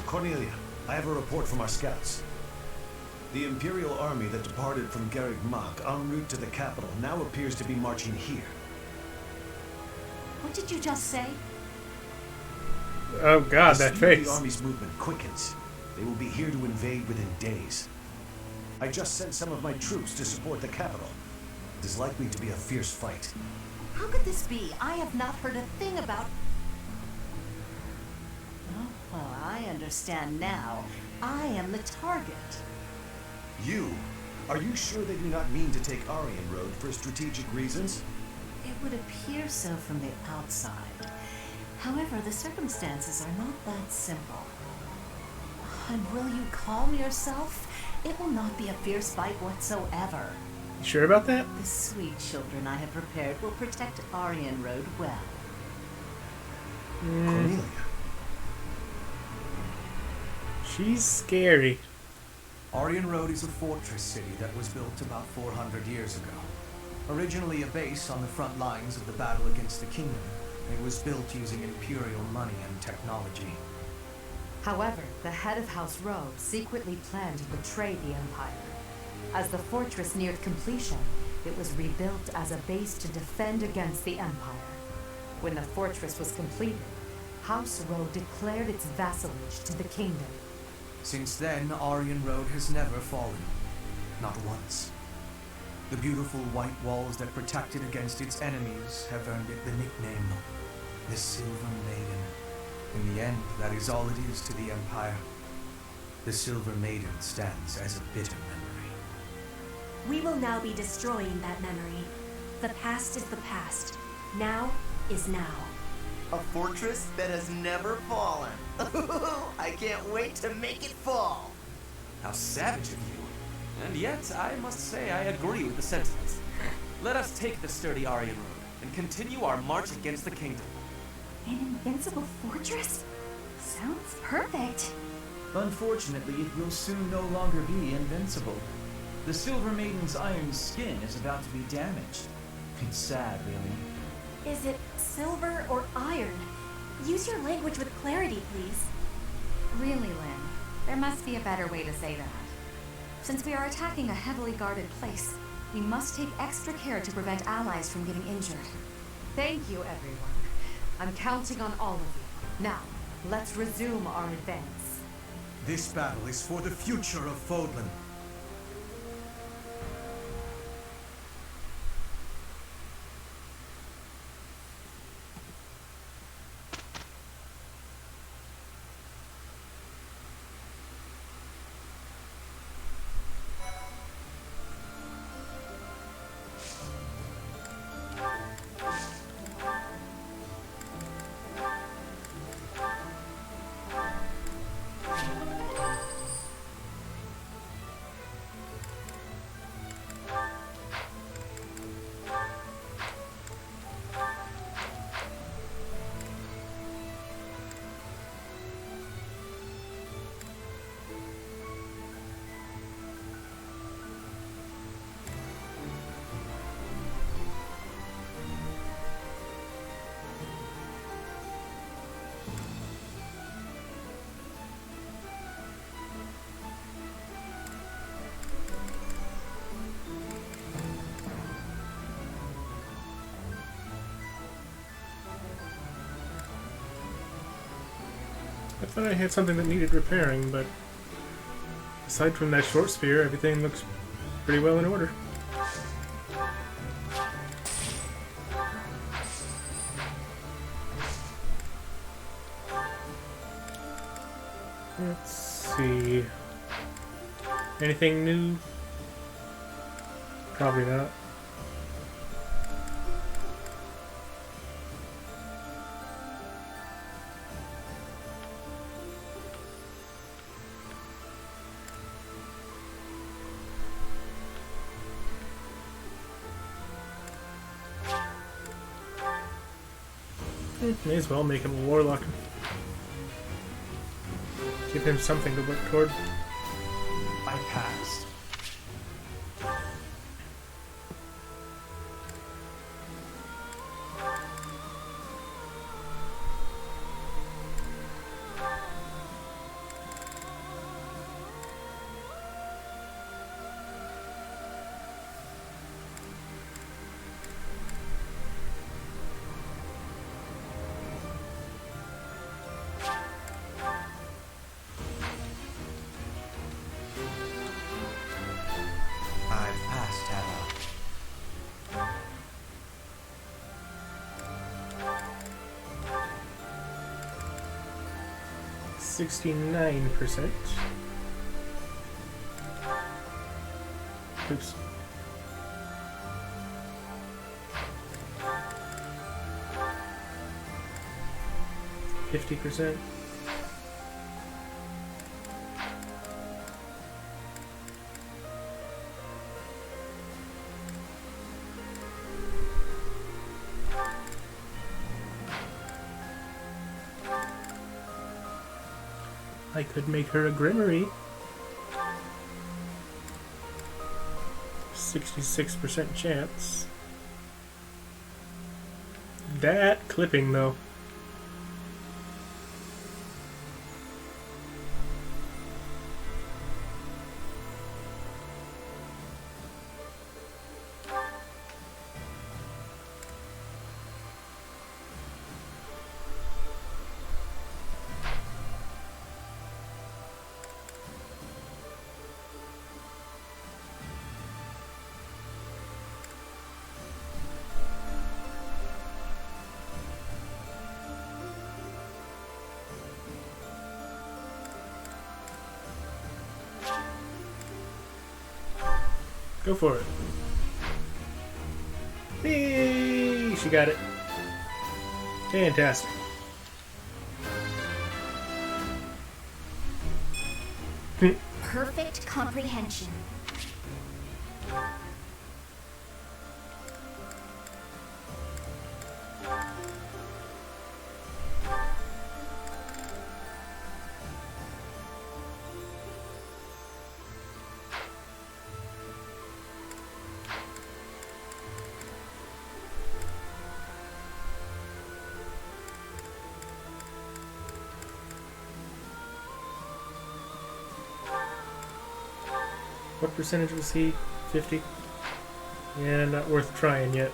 Cornelia, I have a report from our scouts. The Imperial army that departed from Garreg Mach en route to the capital now appears to be marching here. What did you just say? Oh god, that face. The army's movement quickens. They will be here to invade within days. I just sent some of my troops to support the capital. It is likely to be a fierce fight. How could this be? I have not heard a thing about... Oh, well, I understand now. I am the target. You? Are you sure they do not mean to take Aryan Road for strategic reasons? It would appear so from the outside. However, the circumstances are not that simple. And will you calm yourself? It will not be a fierce fight whatsoever. You sure about that? The sweet children I have prepared will protect Aryan Road well. Cornelia. She's scary. Aryan Road is a fortress city that was built about 400 years ago. Originally a base on the front lines of the battle against the kingdom, it was built using Imperial money and technology. However, the head of House Rowe secretly planned to betray the Empire. As the fortress neared completion, it was rebuilt as a base to defend against the Empire. When the fortress was completed, House Rowe declared its vassalage to the kingdom. Since then, Aryan Road has never fallen. Not once. The beautiful white walls that protected against its enemies have earned it the nickname, the Silver Maiden. In the end, that is all it is to the Empire. The Silver Maiden stands as a bitter memory. We will now be destroying that memory. The past is the past. Now is now. A fortress that has never fallen. I can't wait to make it fall. How savage of you. And yet, I must say I agree with the sentiments. Let us take the sturdy Aryan Road and continue our march against the kingdom. An invincible fortress? Sounds perfect. Unfortunately, it will soon no longer be invincible. The Silver Maiden's iron skin is about to be damaged. It's sad, really. Is it silver or iron? Use your language with clarity, please. Really, Lynn, there must be a better way to say that. Since we are attacking a heavily guarded place, we must take extra care to prevent allies from getting injured. Thank you, everyone. I'm counting on all of you. Now, let's resume our advance. This battle is for the future of Fodlan. I thought I had something that needed repairing, but aside from that short spear, everything looks pretty well in order. Let's see. Anything new? Probably not. May as well make him a warlock. Give him something to work toward. I passed. 69%. Oops. %. I could make her a Grimmery. 66% chance. That clipping though. Go for it. Hey, she got it. Fantastic. Perfect comprehension. What percentage was he? 50? Yeah, not worth trying yet.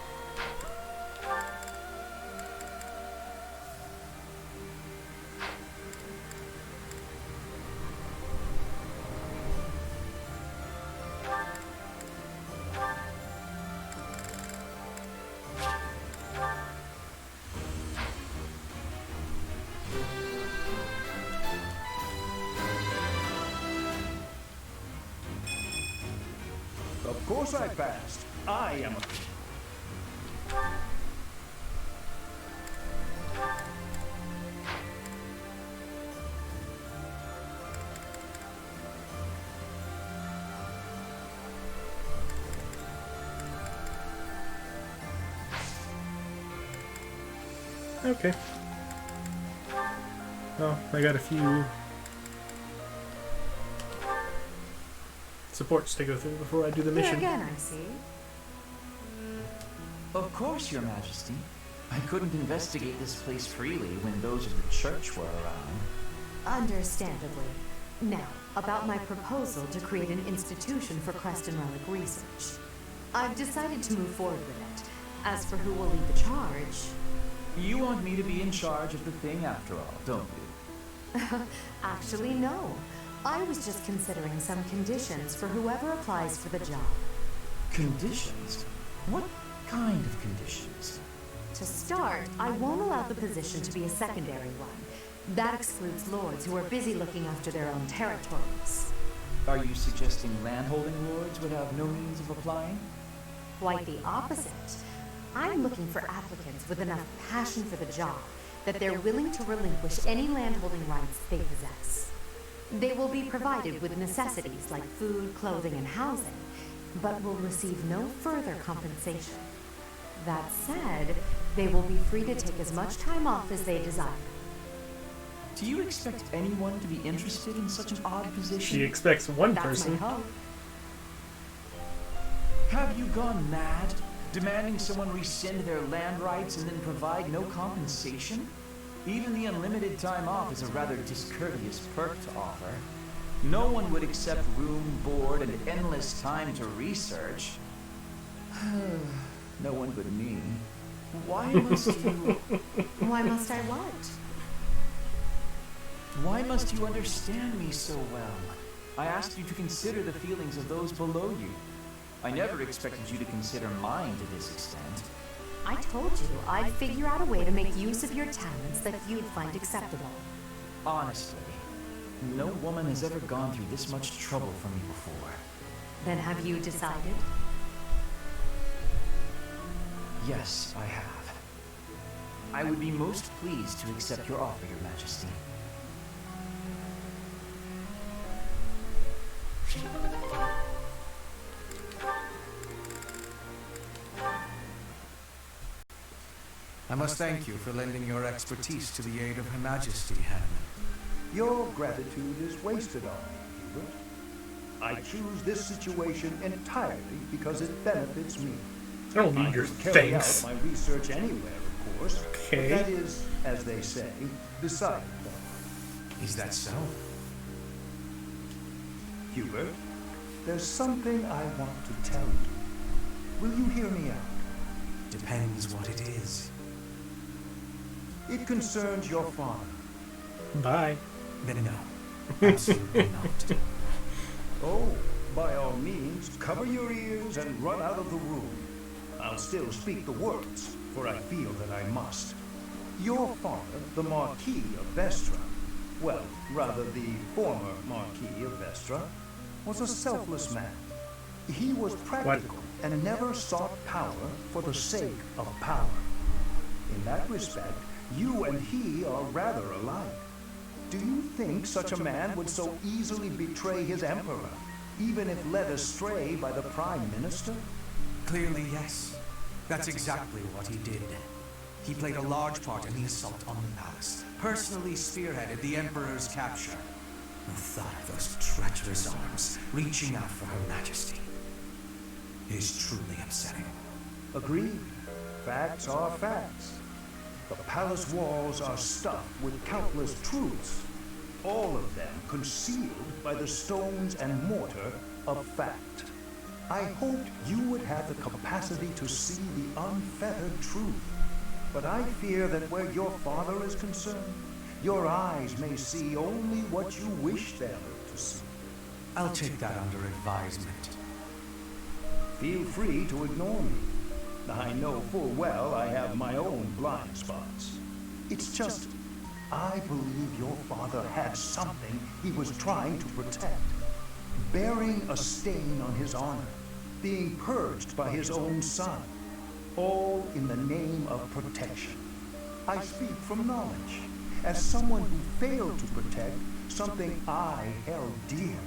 Of course I passed. I am a... Okay. Well, I got a few supports to go through before I do the Here mission. again, I see. Of course, Your Majesty. I couldn't investigate this place freely when those of the church were around. Understandably. Now, about my proposal to create an institution for Crest and Relic research. I've decided to move forward with it. As for who will lead the charge... You want me to be in charge of the thing after all, don't you? Actually, no. I was just considering some conditions for whoever applies for the job. Conditions? What kind of conditions? To start, I won't allow the position to be a secondary one. That excludes lords who are busy looking after their own territories. Are you suggesting landholding lords would have no means of applying? Quite the opposite. I'm looking for applicants with enough passion for the job that they're willing to relinquish any landholding rights they possess. They will be provided with necessities like food, clothing, and housing, but will receive no further compensation. That said, they will be free to take as much time off as they desire. Do you expect anyone to be interested in such an odd position? She expects one That's person. my hope. Have you gone mad? Demanding someone rescind their land rights and then provide no compensation? Even the unlimited time off is a rather discourteous perk to offer. No one would accept room, board, and endless time to research. No one but me. Why must you... Why must I what? Why must you understand me so well? I asked you to consider the feelings of those below you. I never expected you to consider mine to this extent. I told you I'd figure out a way to make use of your talents that you'd find acceptable. Honestly, No woman has ever gone through this much trouble for me before. Then have you decided? Yes, I have. I would be most pleased to accept your offer, Your Majesty. I must thank you for lending your expertise to the aid of Her Majesty, Hammond. Your gratitude is wasted on me, Hubert. I choose this situation entirely because it benefits me. I don't need your could carry thanks. out my research anywhere, of course. Okay. But that is, as they say, beside the point. Is that so? Hubert, there's something I want to tell you. Will you hear me out? Depends what it is. It concerns your father. Bye. Then no. Absolutely not. Oh, by all means, cover your ears and run out of the room. I'll still speak the words, for I feel that I must. Your father, the Marquis of Vestra, well, rather the former Marquis of Vestra, was a selfless man. He was practical and never sought power for the sake of power. In that respect, you and he are rather alike. Do you think such a man would so easily betray his emperor, even if led astray by the Prime Minister? Clearly, yes. That's exactly what he did. He played a large part in the assault on the palace, personally spearheaded the Emperor's capture. The thought of those treacherous arms reaching out for Her Majesty is truly upsetting. Agreed. Facts are facts. The palace walls are stuffed with countless truths, all of them concealed by the stones and mortar of fact. I hoped you would have the capacity to see the unfettered truth, but I fear that where your father is concerned, your eyes may see only what you wish them to see. I'll take that under advisement. Feel free to ignore me. I know full well I have my own blind spots. It's just, I believe your father had something he was trying to protect. Bearing a stain on his honor, being purged by his own son, all in the name of protection. I speak from knowledge, as someone who failed to protect something I held dear.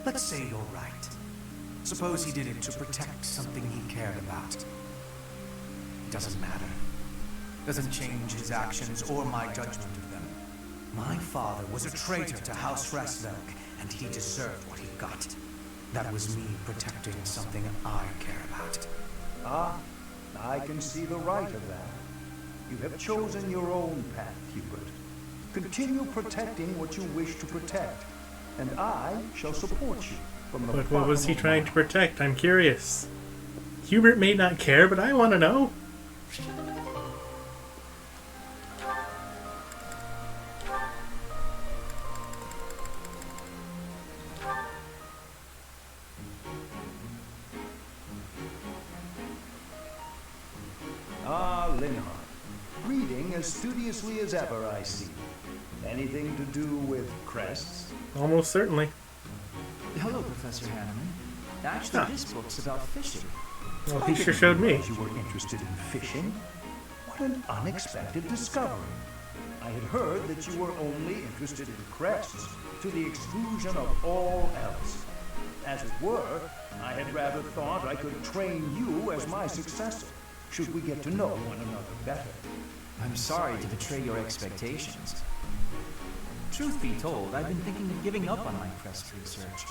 Let's say you're right. Suppose he did it to protect something he cared about. Doesn't matter. Doesn't change his actions or my judgment of them. My father was a traitor to House Restvelk, and he deserved what he got. That was me protecting something I care about. Ah, I can see the right of that. You have chosen your own path, Hubert. Continue protecting what you wish to protect, and I shall support you from the But what was he bottom of trying my to protect? I'm curious. Hubert may not care, but I want to know. Ah, Linhardt. Reading as studiously as ever, I see. Anything to do with crests? Almost certainly. Hello, Professor Hanneman. Actually, this book's about fishing. Well, he sure showed me. You were interested in fishing? What an unexpected discovery. I had heard that you were only interested in crests, to the exclusion of all else. As it were, I had rather thought I could train you as my successor, should we get to know one another better. I'm sorry to betray your expectations. Truth be told, I've been thinking of giving up on my crest research.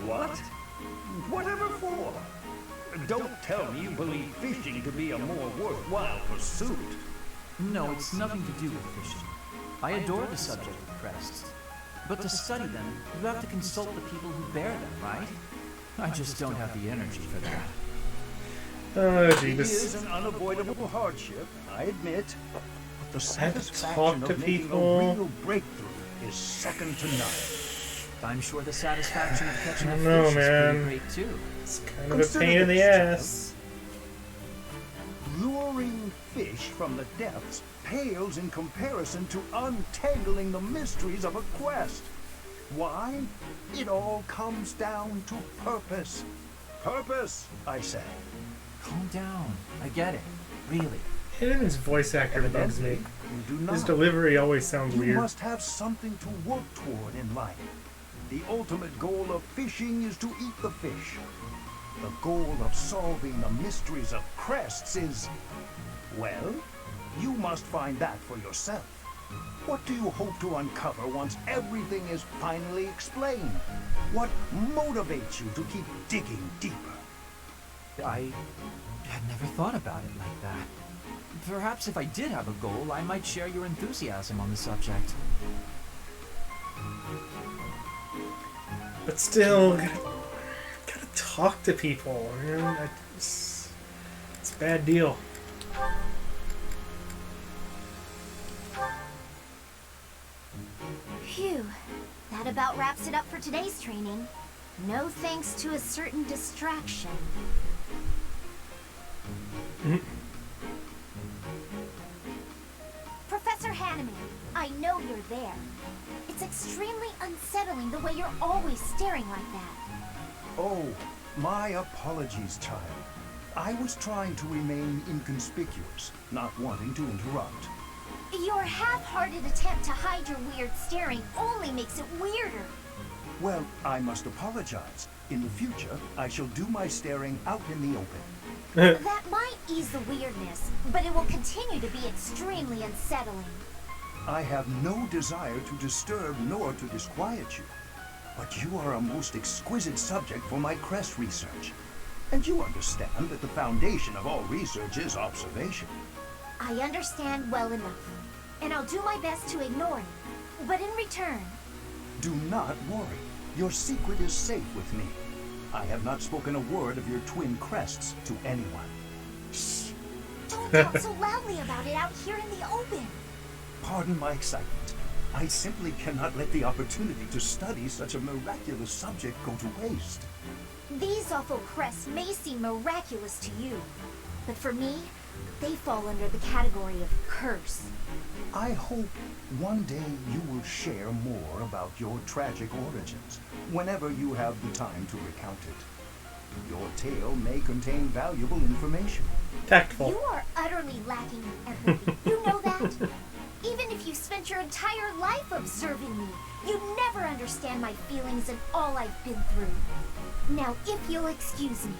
What? Whatever for? Don't tell me you believe fishing to be a more worthwhile pursuit. No, it's nothing to do with fishing. I adore the subject of crests. But to study them, you have to consult the people who bear them, right? I just don't have the energy for that. Oh, It Jeebus. is an unavoidable hardship, I admit. But the I have to satisfaction talk to of making people. a real breakthrough is second to none. I'm sure the satisfaction of catching I a don't know, fish is man. pretty great too. It's kind of a Consider pain in the this, ass. Luring fish from the depths pales in comparison to untangling the mysteries of a quest. Why? It all comes down to purpose. Purpose, I say. Calm down. I get it. Really. Hiden's voice actor bugs me. You do not. His delivery always sounds You weird. must have something to work toward in life. The ultimate goal of fishing is to eat the fish. The goal of solving the mysteries of crests is, well, you must find that for yourself. What do you hope to uncover once everything is finally explained? What motivates you to keep digging deeper? I had never thought about it like that. Perhaps if I did have a goal, I might share your enthusiasm on the subject. But still, gotta talk to people, man. It's a bad deal. Phew. That about wraps it up for today's training. No thanks to a certain distraction. Professor Hanneman, I know you're there. It's extremely unsettling the way you're always staring like that. Oh, my apologies, child. I was trying to remain inconspicuous, not wanting to interrupt. Your half-hearted attempt to hide your weird staring only makes it weirder. Well, I must apologize. In the future, I shall do my staring out in the open. That might ease the weirdness, but it will continue to be extremely unsettling. I have no desire to disturb nor to disquiet you. But you are a most exquisite subject for my crest research. And you understand that the foundation of all research is observation. I understand well enough, and I'll do my best to ignore it. But in return... Do not worry. Your secret is safe with me. I have not spoken a word of your twin crests to anyone. Shh! Don't talk so loudly about it out here in the open. Pardon my excitement. I simply cannot let the opportunity to study such a miraculous subject go to waste. These awful crests may seem miraculous to you, but for me, they fall under the category of curse. I hope one day you will share more about your tragic origins, whenever you have the time to recount it. Your tale may contain valuable information. Tactful. You are utterly lacking in empathy. You know that? Even if you spent your entire life observing me, you'd never understand my feelings and all I've been through. Now, if you'll excuse me.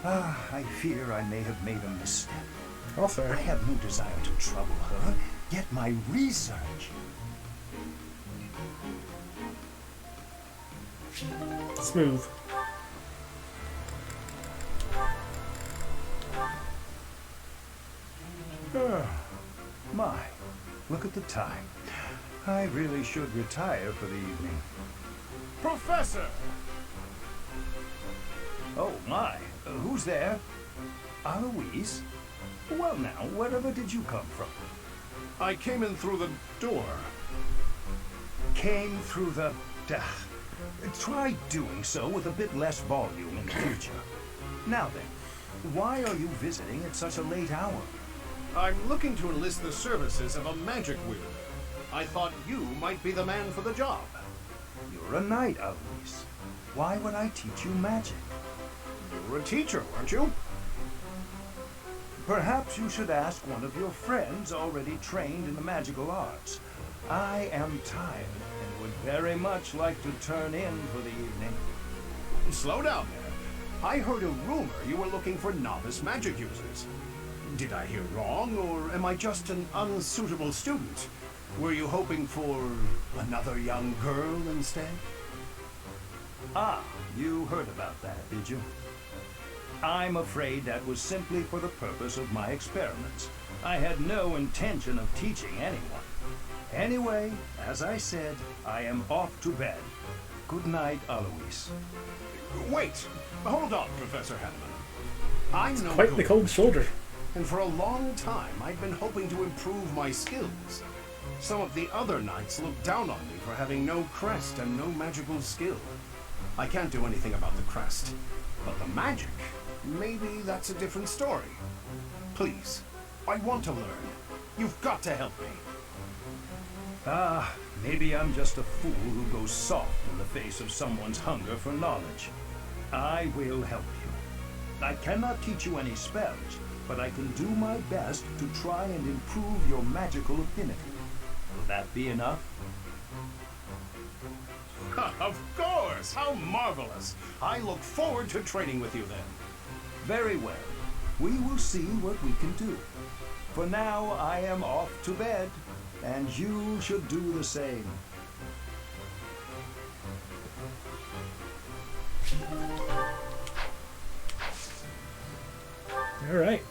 I fear I may have made a misstep. Also, I have no desire to trouble her, yet my research... smooth. My, look at the time. I really should retire for the evening. Professor! Oh my, who's there? Eloise? Well now, wherever did you come from? I came in through the door. Came through the... Try doing so with a bit less volume in the future. Now then, why are you visiting at such a late hour? I'm looking to enlist the services of a magic wielder. I thought you might be the man for the job. You're a knight, Eloise. Why would I teach you magic? You were a teacher, weren't you? Perhaps you should ask one of your friends already trained in the magical arts. I am tired and would very much like to turn in for the evening. Slow down there. I heard a rumor you were looking for novice magic users. Did I hear wrong, or am I just an unsuitable student? Were you hoping for another young girl instead? Ah, you heard about that, did you? I'm afraid that was simply for the purpose of my experiments. I had no intention of teaching anyone. Anyway, as I said, I am off to bed. Good night, Eloise. Wait! Hold on, Professor Hanneman. I'm no Quite the good, cold shoulder. and for a long time I've been hoping to improve my skills. Some of the other knights look down on me for having no crest and no magical skill. I can't do anything about the crest, but the magic, maybe that's a different story. Please, I want to learn. You've got to help me. Ah, maybe I'm just a fool who goes soft in the face of someone's hunger for knowledge. I will help you. I cannot teach you any spells, but I can do my best to try and improve your magical affinity. Will that be enough? Of course! How marvelous! I look forward to training with you then. Very well. We will see what we can do. For now, I am off to bed, and you should do the same. All right.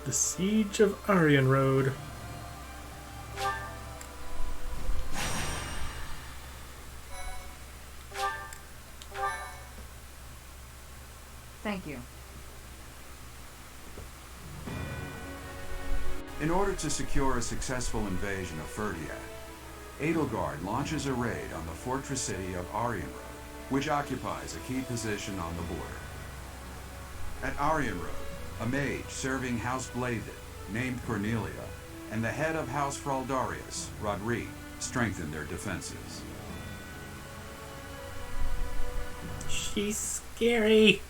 The Siege of Aryan Road. Thank you. In order to secure a successful invasion of Ferdiad, Edelgard launches a raid on the fortress city of Aryan Road, which occupies a key position on the border. At Aryan Road, a mage serving House Blavid, named Cornelia, and the head of House Fraldarius, Rodrigue, strengthen their defenses. She's scary.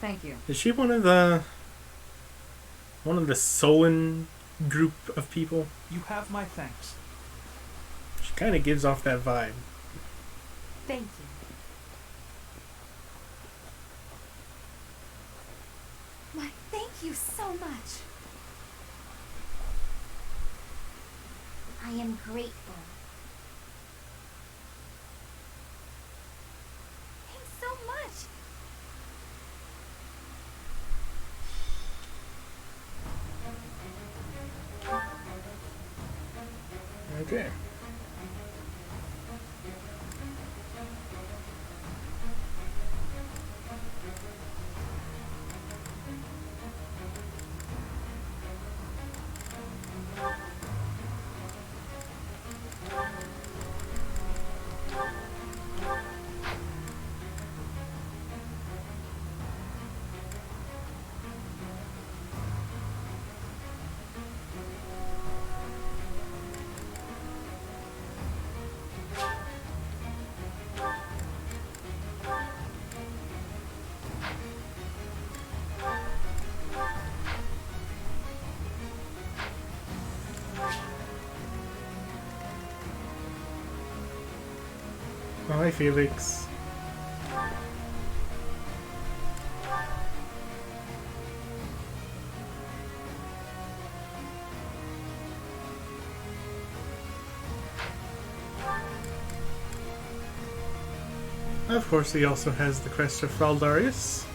Thank you. Is she one of the Solon group of people? You have my thanks. She kind of gives off that vibe. Thank you. Why, thank you so much. I am grateful. Thanks so much. Okay. Hi, Felix. Of course, he also has the crest of Fraldarius.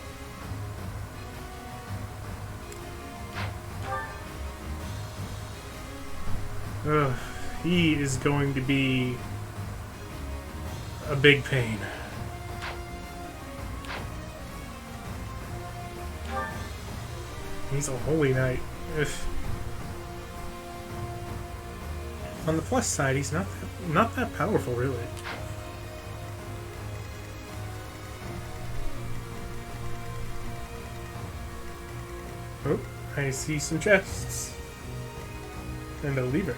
Ugh, he is going to be a big pain. He's a holy knight. Ugh. On the plus side, he's not that powerful, really. Oh, I see some chests. And a lever.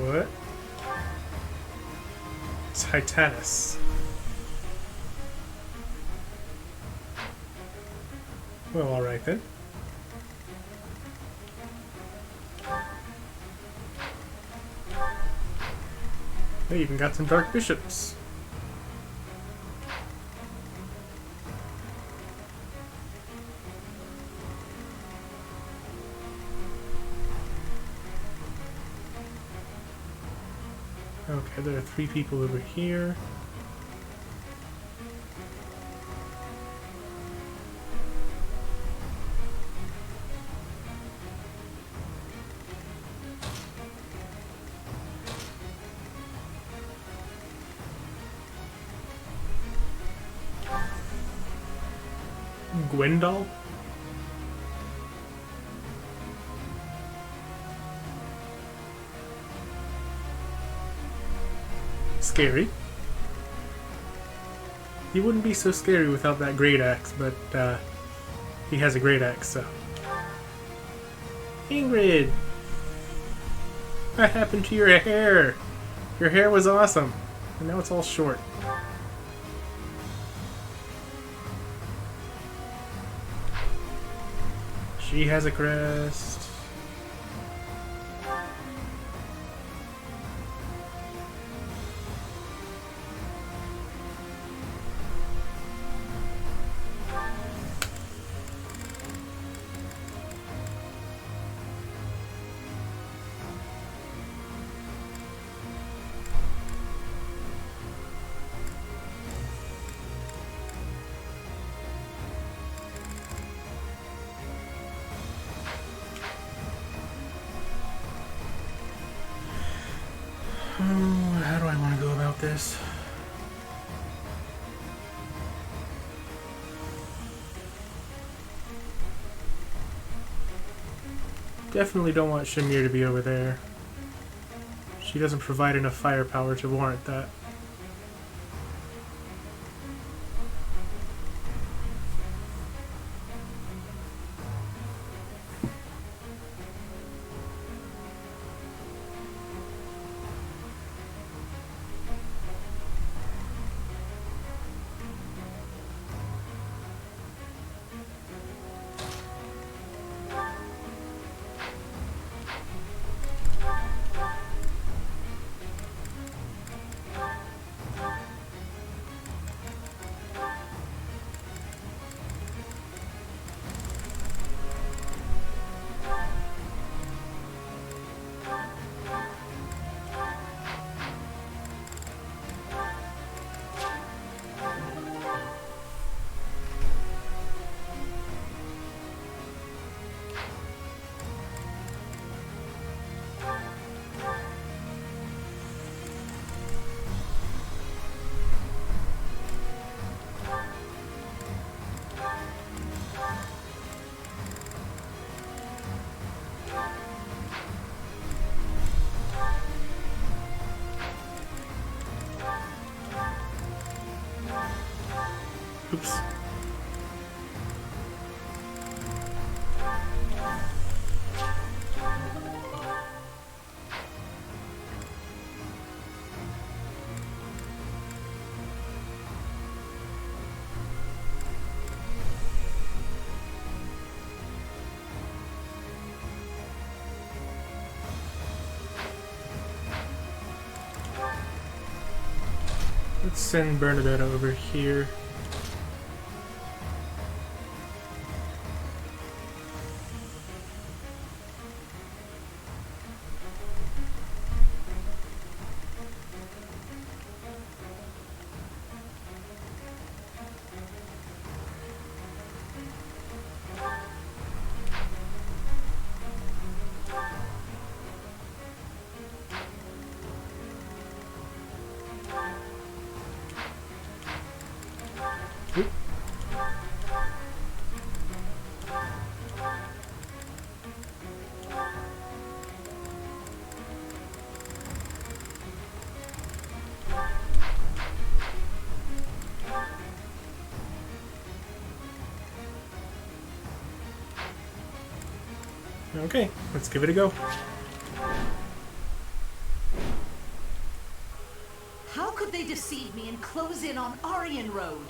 What? Titanus. Well, alright then. They even got some Dark Bishops. Okay, there are 3 people over here. Gwendol? Scary. He wouldn't be so scary without that great axe, but he has a great axe, so. Ingrid! What happened to your hair? Your hair was awesome, and now it's all short. She has a crest. How do I want to go about this? Definitely don't want Shamir to be over there. She doesn't provide enough firepower to warrant that. Oops. Let's send Bernadette over here. Okay, let's give it a go. How could they deceive me and close in on Aryan Road?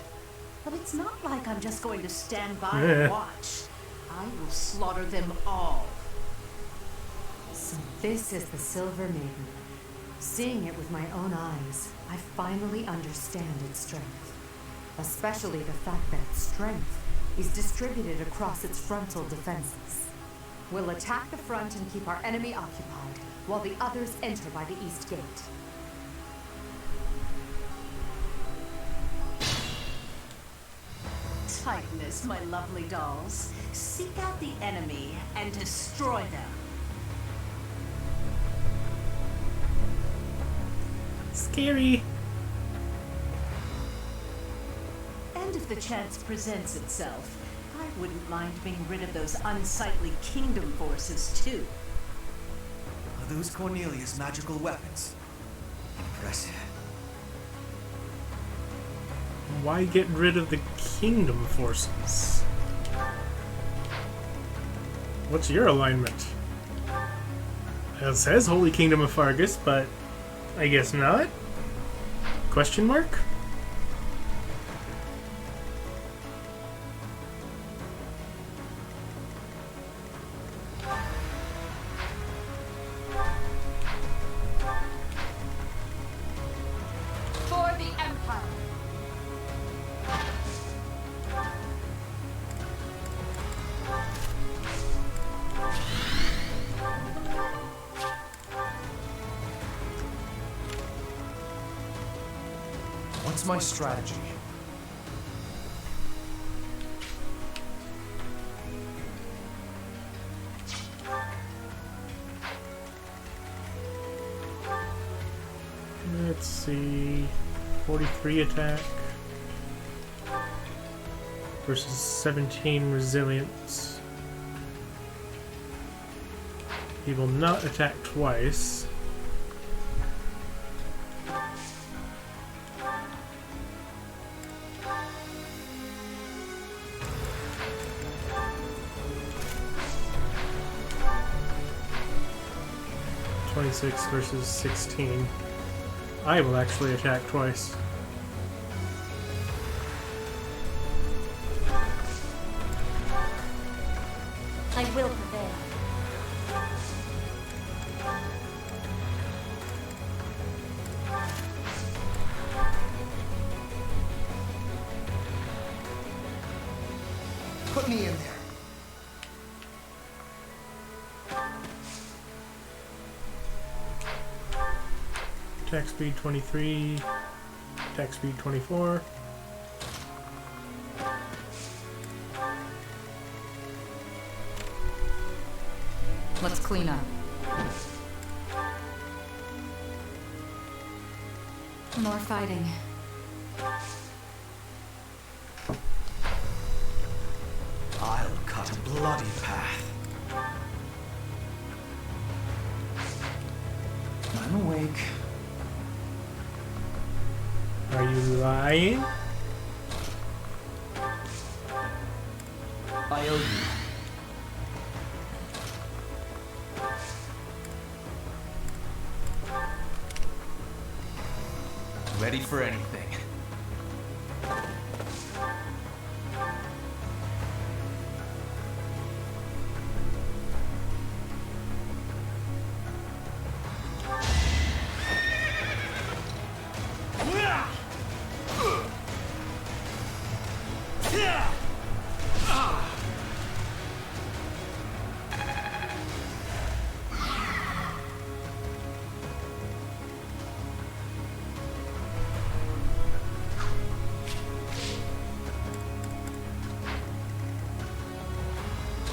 But it's not like I'm just going to stand by and watch. I will slaughter them all. So this is the Silver Maiden. Seeing it with my own eyes, I finally understand its strength. Especially the fact that strength is distributed across its frontal defenses. We'll attack the front and keep our enemy occupied, while the others enter by the east gate. Tightness, my lovely dolls. Seek out the enemy and destroy them. Scary. And if the chance presents itself, I wouldn't mind being rid of those unsightly kingdom forces, too. Are those Cornelius' magical weapons? Impressive. Why get rid of the Kingdom forces? What's your alignment? It says Holy Kingdom of Fargus, but I guess not? Question mark? For the Empire. What's my strategy? Let's see. 43 attack versus 17 resilience. He will not attack twice. (26) versus 16. I will actually attack twice. I will prevail. Put me in there. Attack speed 23, attack speed 24. Let's clean up. More fighting. I'll cut a bloody path. I'm awake. Are you lying? I owe you. Ready for anything.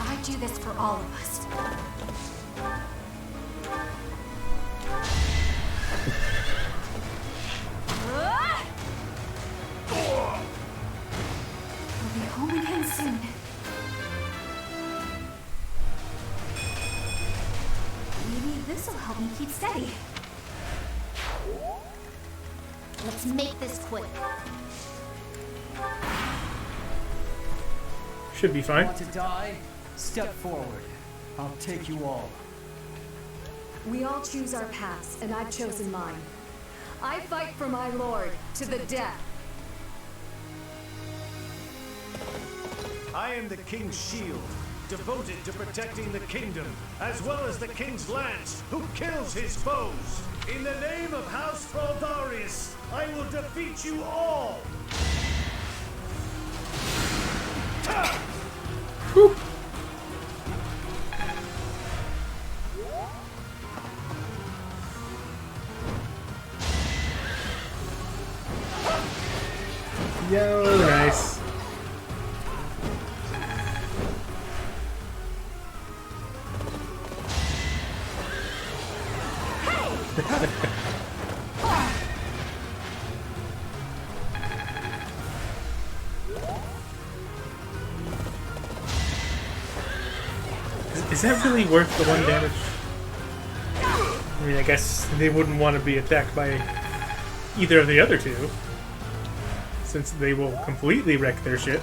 I do this for all of us. We'll be home again soon. Maybe this'll help me keep steady. Let's make this quick. Should be fine. Want to die? Step forward. I'll take you all. We all choose our paths, and I've chosen mine. I fight for my lord to the death. I am the King's shield, devoted to protecting the kingdom, as well as the King's lance, who kills his foes. In the name of House Fraldarius, I will defeat you all! Whew. Yo, nice. Is that really worth the 1 damage? I mean, I guess they wouldn't want to be attacked by either of the other two. since they will completely wreck their shit.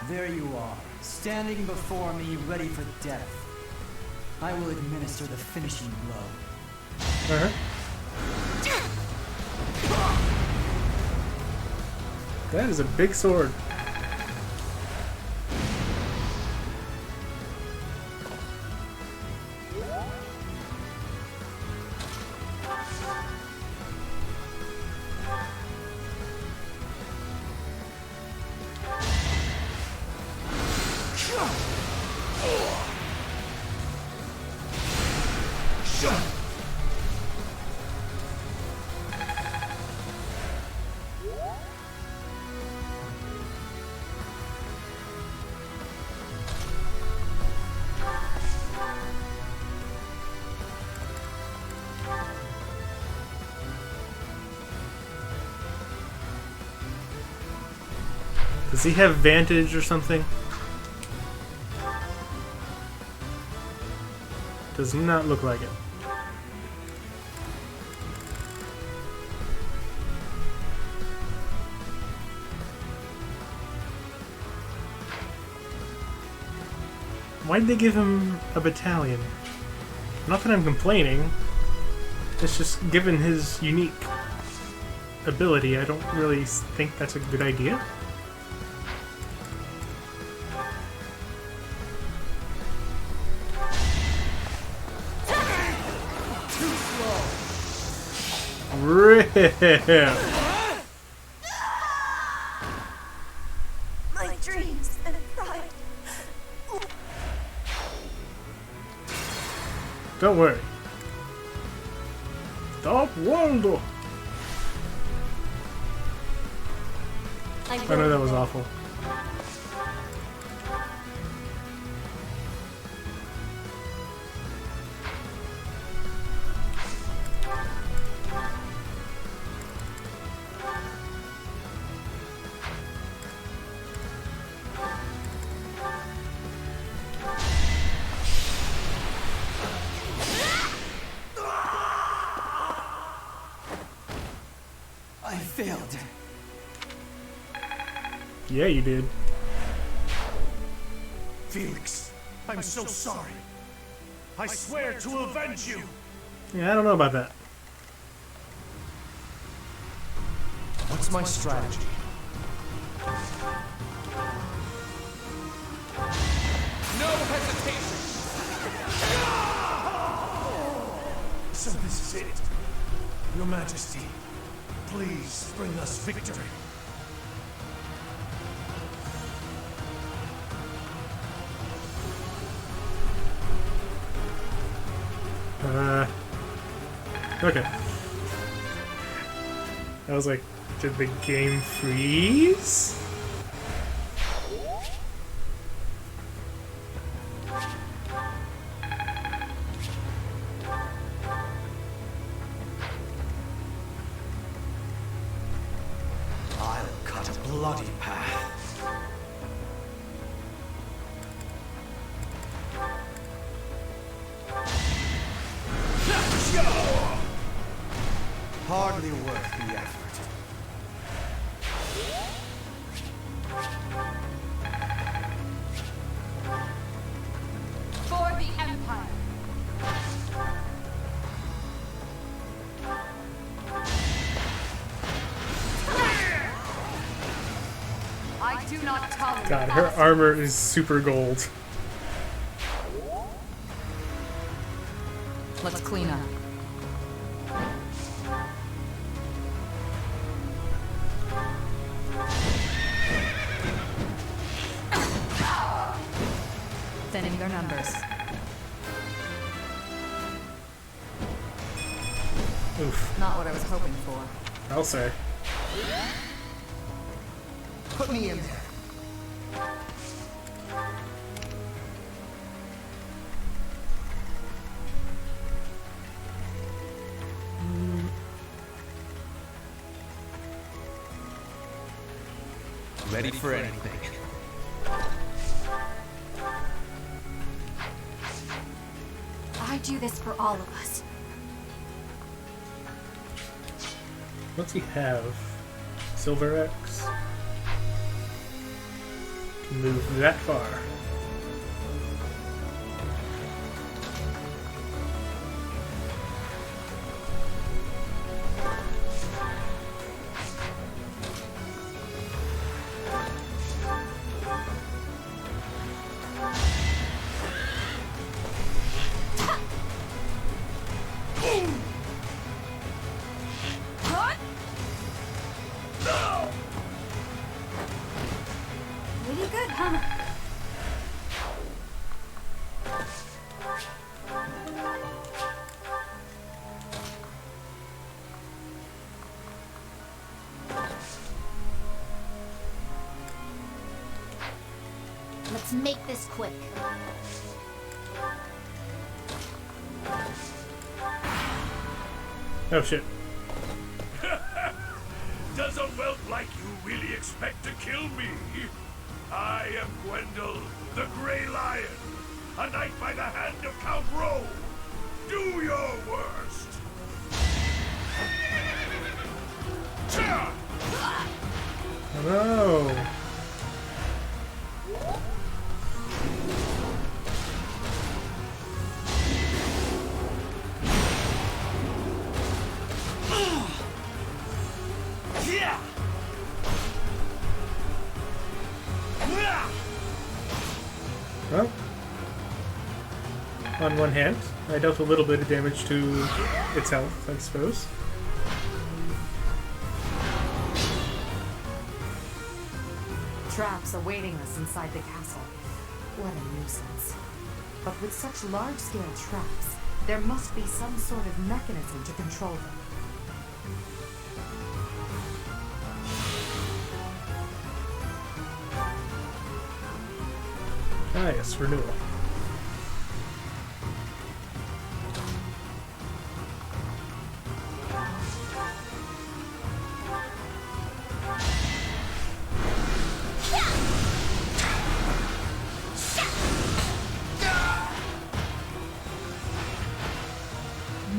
There you are, standing before me, ready for death. I will administer the finishing blow. Uh-huh. That is a big sword. Does he have Vantage or something? Does not look like it. Why'd they give him a battalion? Not that I'm complaining. It's just given his unique ability, I don't really think that's a good idea. Rip! My dreams and pride. Don't worry. Stop Waldo! I know that was awful. I failed. Yeah, you did. Felix, I'm so sorry. I swear to avenge you. Yeah, I don't know about that. What's my strategy? No hesitation! So this is it. Your Majesty, please bring us victory. Okay. I was like, did the game freeze? I'll cut a bloody path. Hardly worth the effort. For the Empire. I do not tolerate. God, her armor is super gold. Let's clean up. their numbers. Oof. Not what I was hoping for. I'll say. Put me in there. Ready for anything. I do this for all of us. What's he have? Silver X? Can move that far. Pretty good, huh? Let's make this quick. Oh shit. Does a whelp like you really expect to kill me? I am Gwendol, the Grey Lion, a knight by the hand of Count Rowe. Do your worst. Cha! Oh no! Yeah! Well, on one hand, I dealt a little bit of damage to its health, I suppose. Traps awaiting us inside the castle. What a nuisance. But with such large-scale traps, there must be some sort of mechanism to control them. Ah yes, renewal.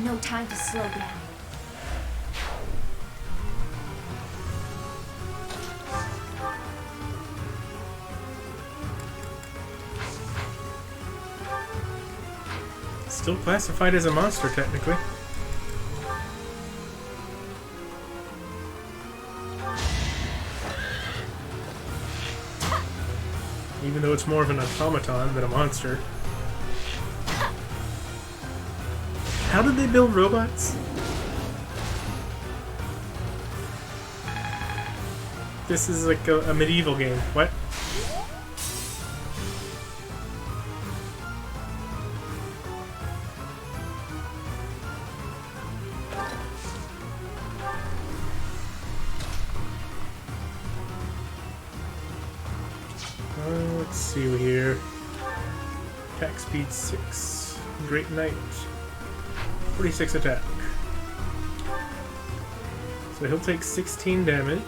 No time to slow down. Still classified as a monster, technically. Even though it's more of an automaton than a monster. How did they build robots? This is like a medieval game. What? Let's see here. Attack speed 6. Great Knight. 46 attack. So he'll take 16 damage.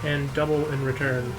And double in return.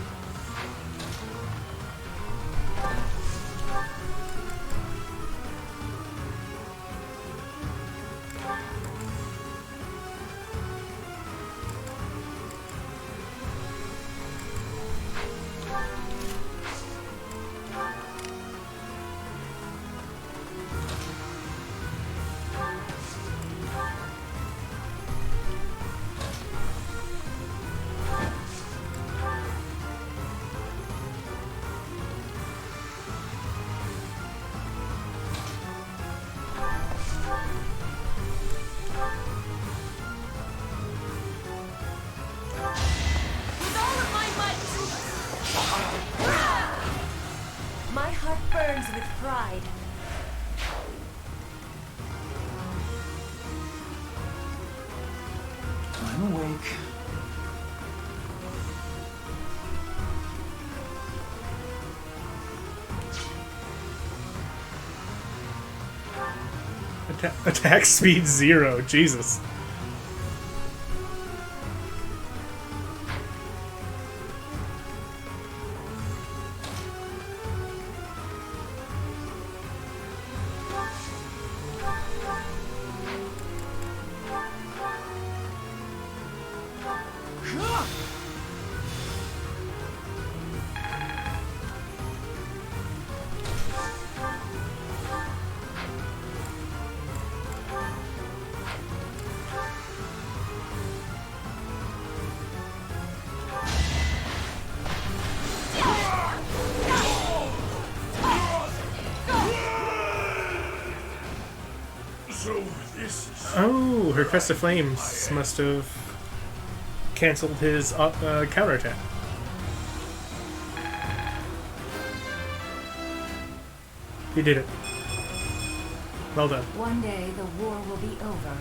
I'm awake. Attack speed 0, Jesus. So this is... Oh, her Crest of Flames must have cancelled his counterattack. He did it. Well done. One day the war will be over.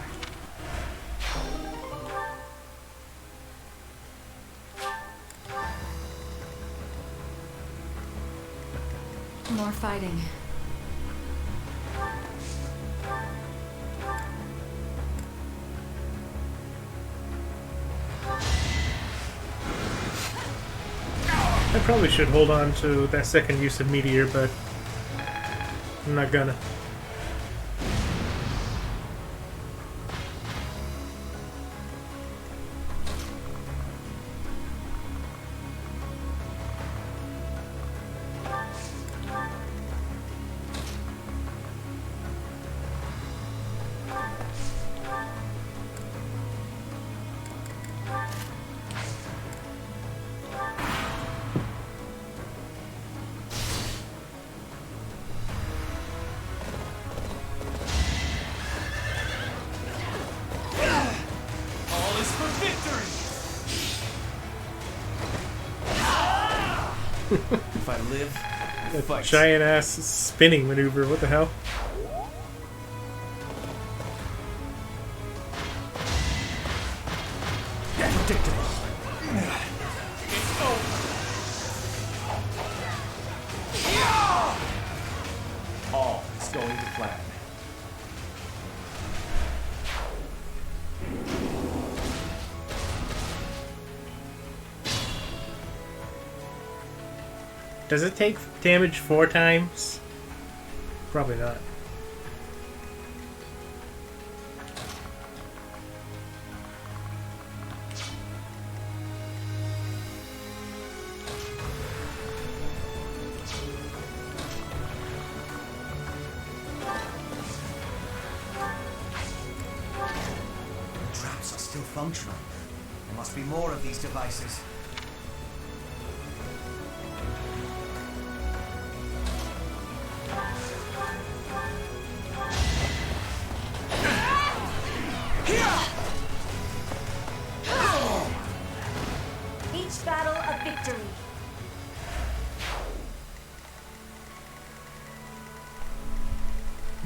More fighting. I probably should hold on to that second use of Meteor, but I'm not gonna. If I live, That fight. giant ass spinning maneuver, what the hell? Predictable. It's over. All is going to plan. Does it take damage 4 times? Probably not. Traps are still functional. There must be more of these devices. Each battle a victory.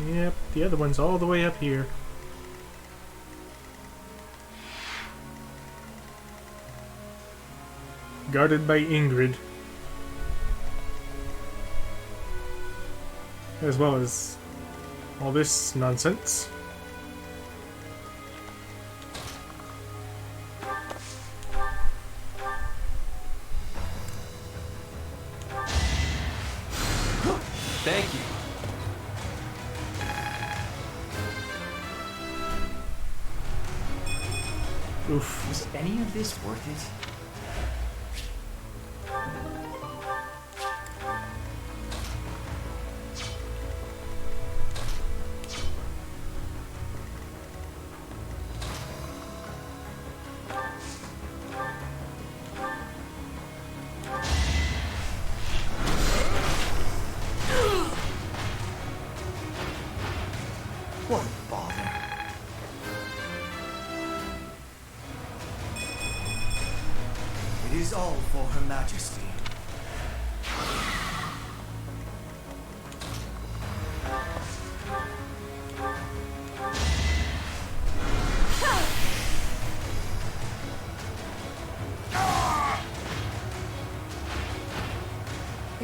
Yep, the other one's all the way up here. Guarded by Ingrid. As well as all this nonsense. Thank you. Oof. Was any of this worth it? What a bother. It is all for Her Majesty.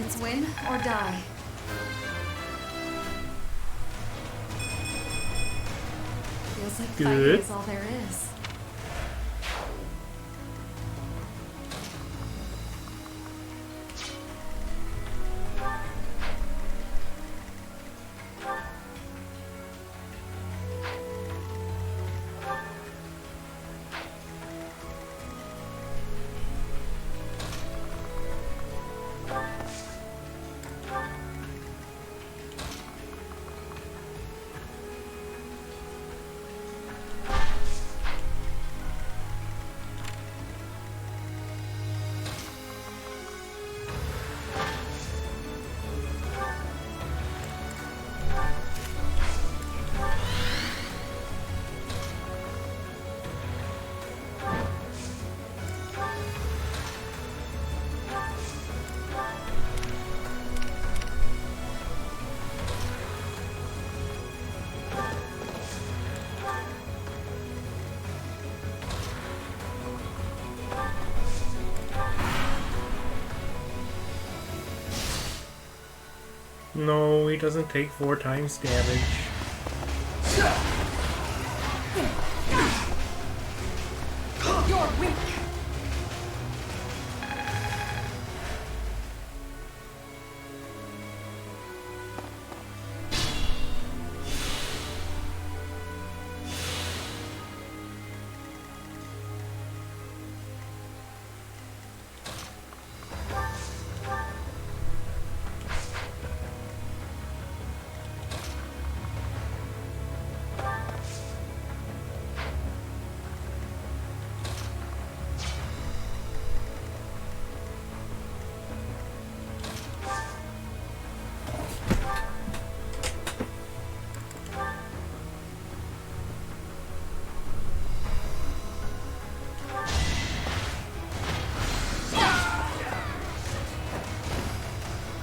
It's win or die. Feels like fighting Good. is all there is. No, he doesn't take 4 times damage. You're weak.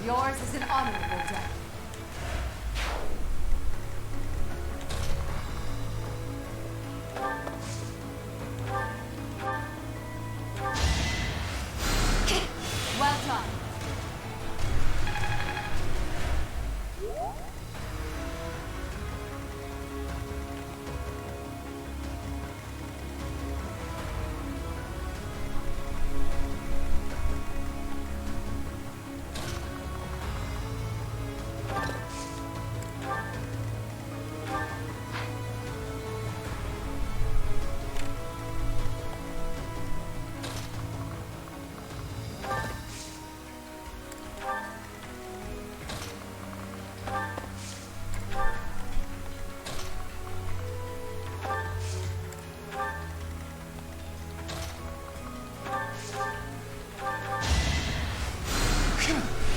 Yours is an honorable death. Well done.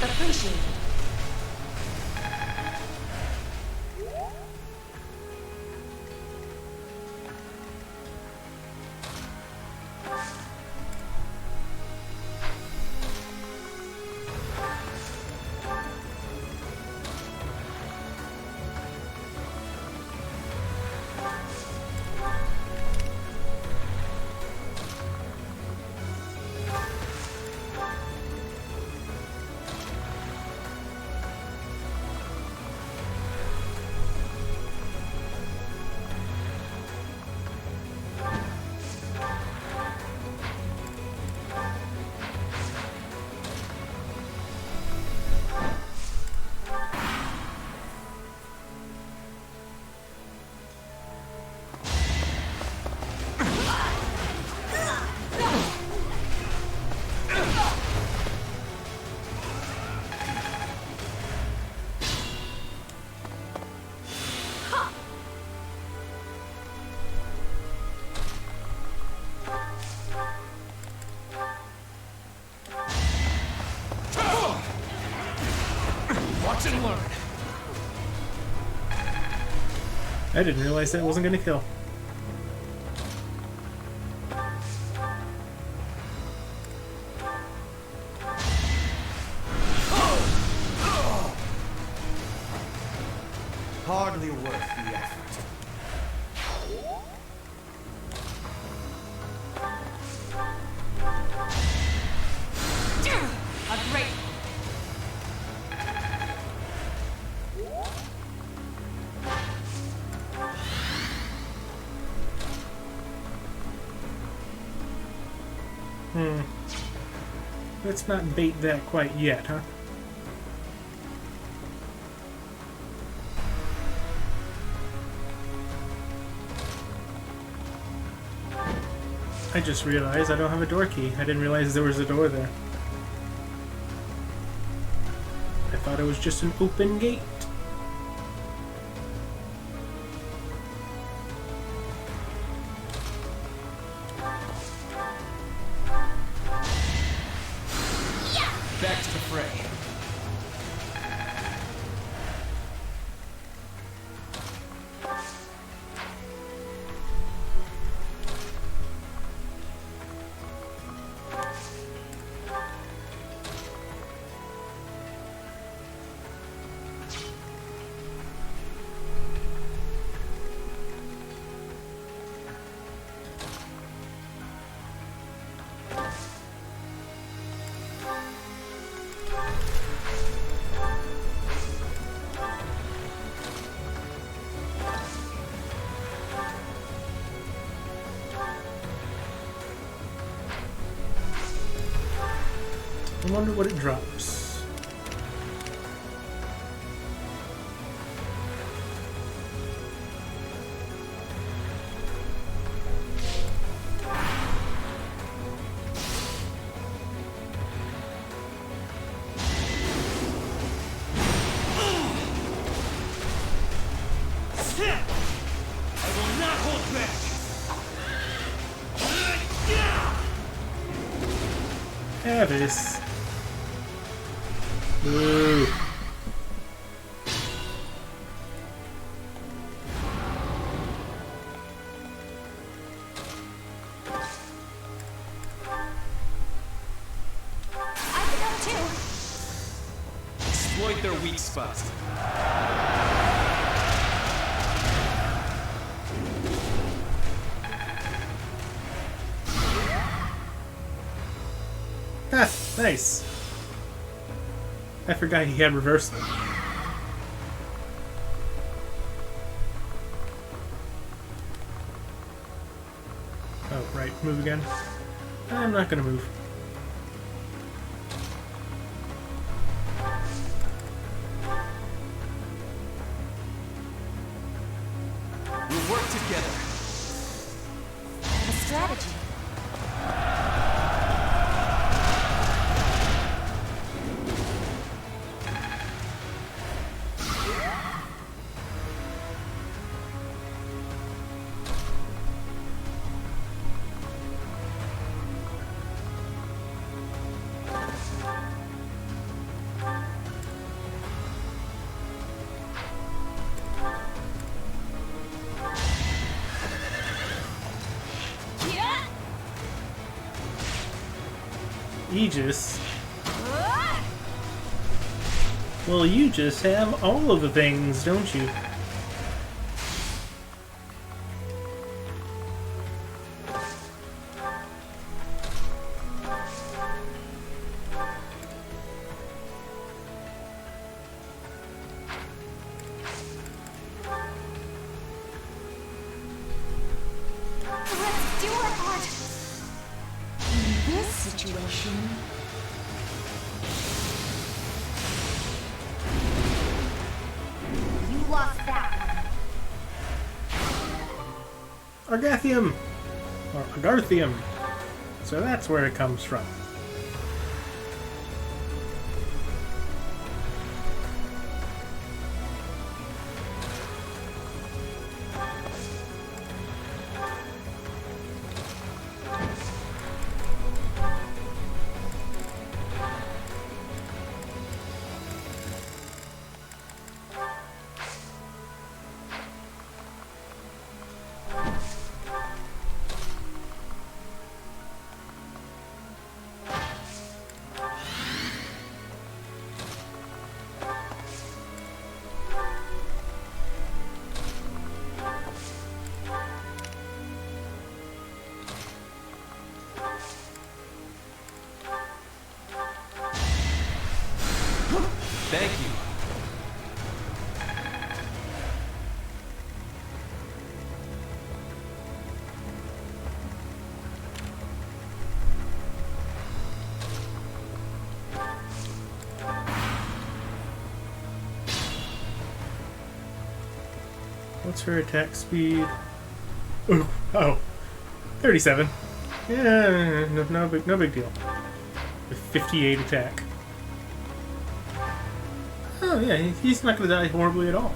Appreciate it. Watch and learn. I didn't realize that wasn't gonna kill. Hardly worth the effort. A great Let's not bait that quite yet, huh? I just realized I don't have a door key. I didn't realize there was a door there. I thought it was just an open gate. Back to the fray. I wonder what it drops. I will not hold back! Avis. Boo. I can help too. Exploit their weak spots. Ah, nice. I forgot he had reversal. Oh, right. Move again. I'm not gonna move. We'll work together. I have a strategy. Aegis? Well, you just have all of the things, don't you? Let's do our part. In this situation, you lost that one. Argathium! Or Agarthium. So that's where it comes from. What's her attack speed? Ooh, oh, 37. Yeah, no big deal. With 58 attack. Oh yeah, he's not going to die horribly at all.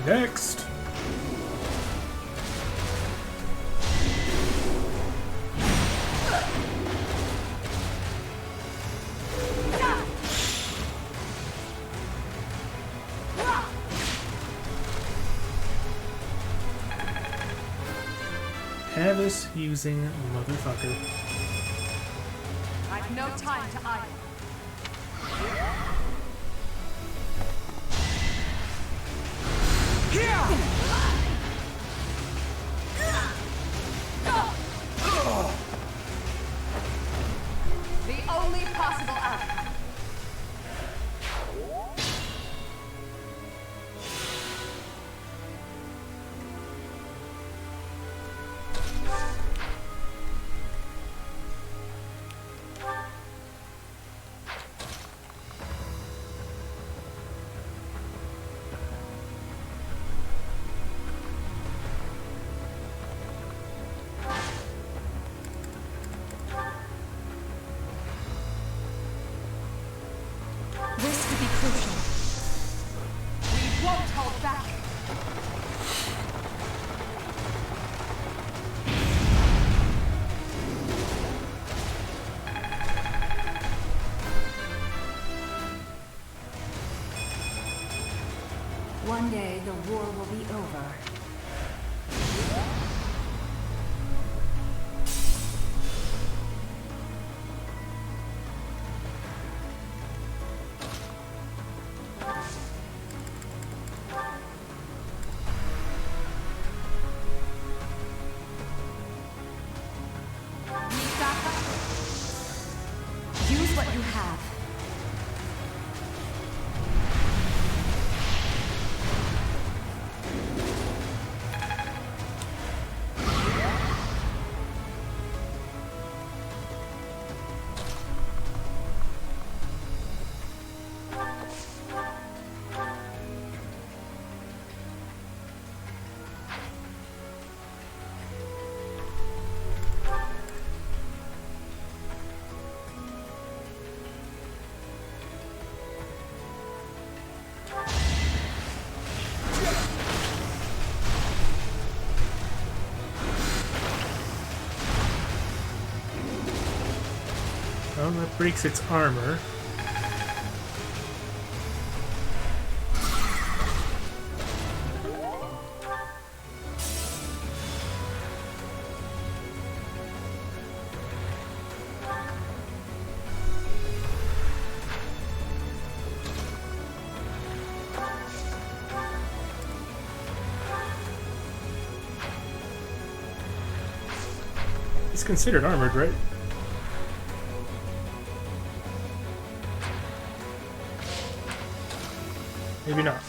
Next. Havis using motherfucker. I've no time to idle. The only possible outcome. This could be crucial. We won't hold back. One day the war will be over. Use what you have. Well, that breaks its armor. It's considered armored, right? Maybe not.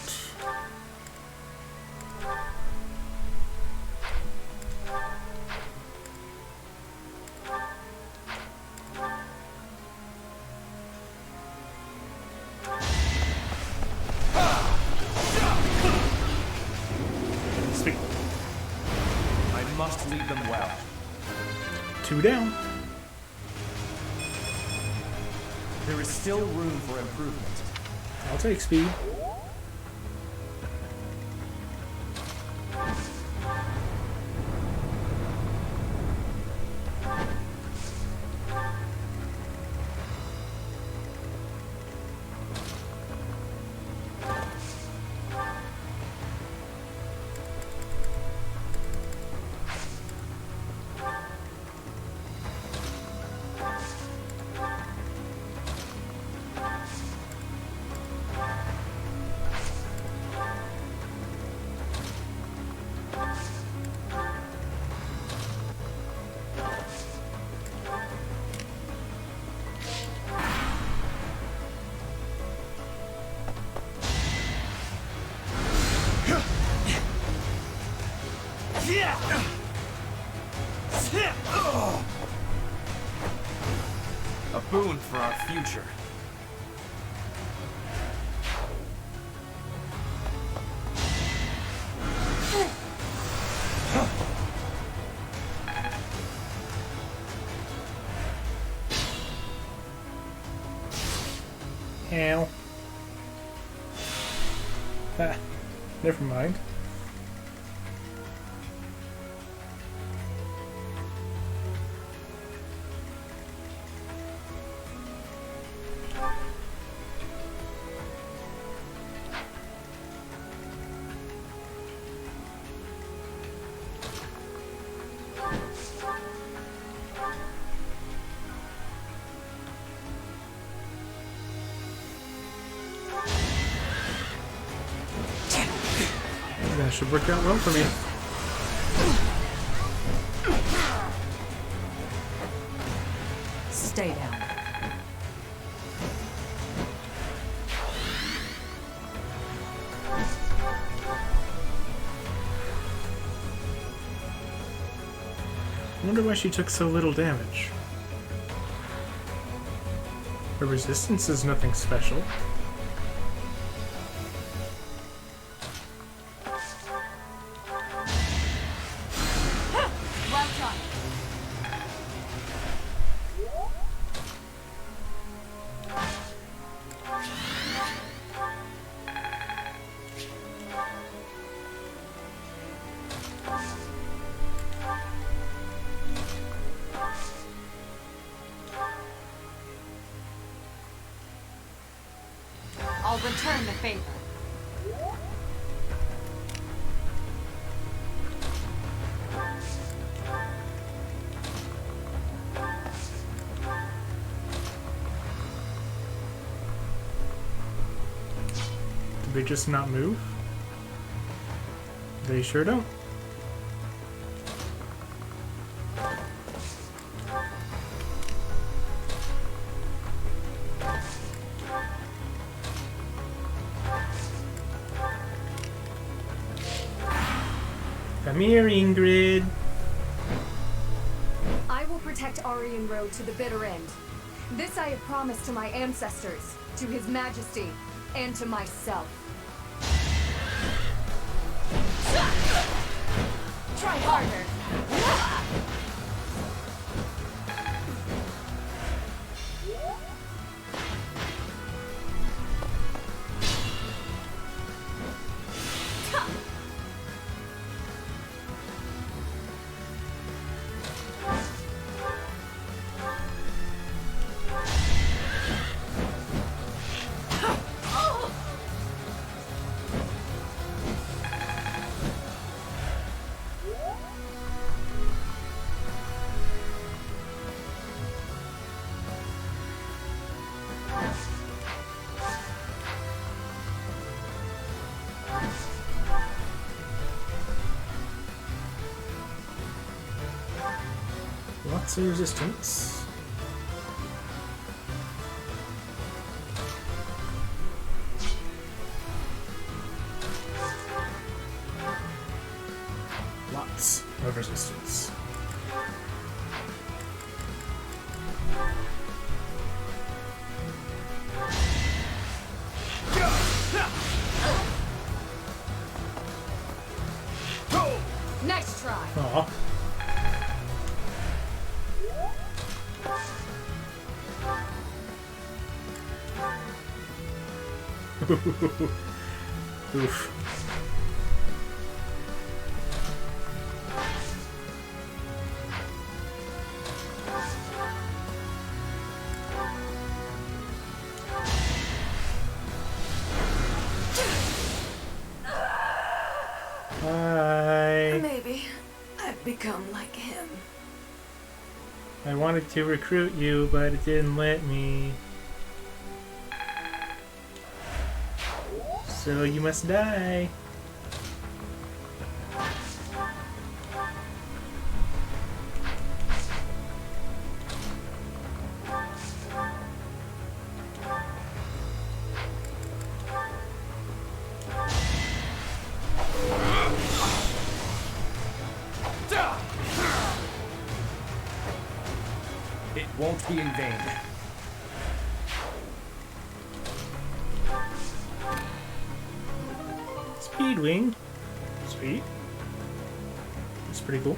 must lead them well. 2 down. There is still room for improvement. I'll take speed. A boon for our future. Ow. Ah, never mind. That should work out well for me. Stay down. I wonder why she took so little damage. Her resistance is nothing special. Well done. I'll return the favor. Did they just not move? They sure don't. Come here, Ingrid. I will protect Aryan Road to the bitter end. This I have promised to my ancestors, to His Majesty, and to myself. Try harder. Lots of resistance. Lots of resistance. Nice try. Aw. Oof. Hi. Maybe I've become like him. I wanted to recruit you, but it didn't let me. So you must die. It won't be in vain. Speedwing. Sweet. That's pretty cool.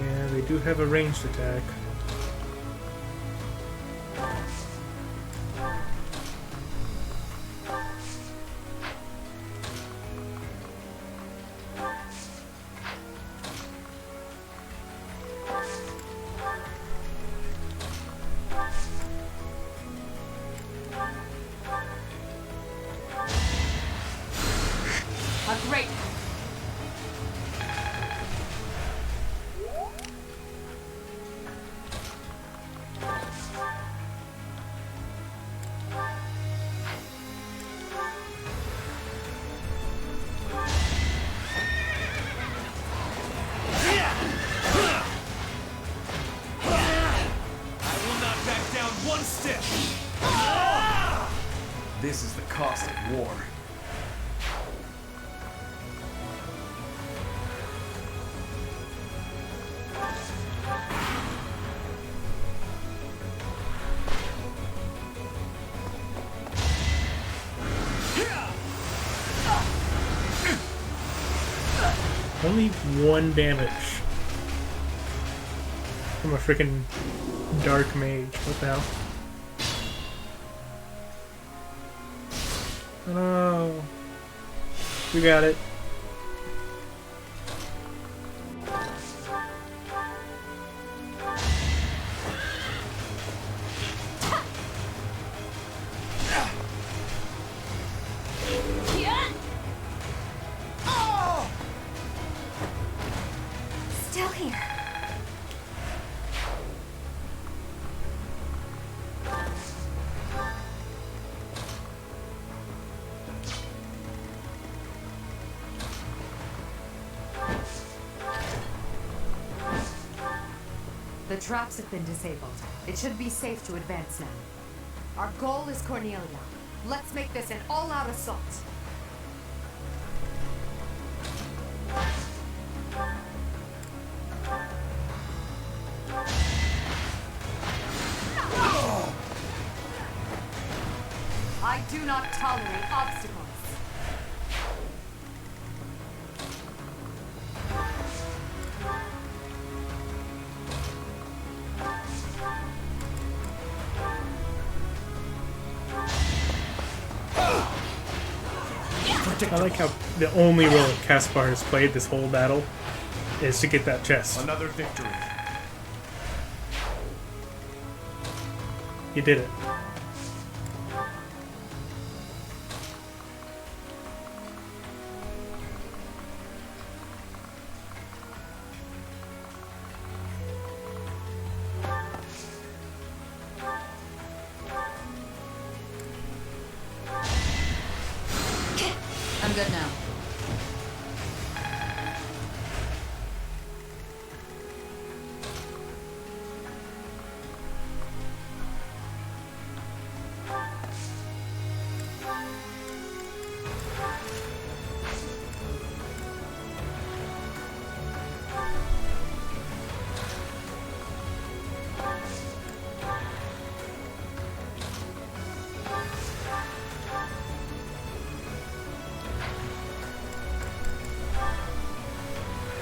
Yeah, they do have a ranged attack. A great. I will not back down one step! This is the cost of war. Only 1 damage from a freaking dark mage. What the hell? Oh no. We got it. Still here. The traps have been disabled. It should be safe to advance now. Our goal is Cornelia. Let's make this an all-out assault. I do not tolerate obstacles. I like how the only role Caspar has played this whole battle is to get that chest. Another victory. You did it. I'm good now.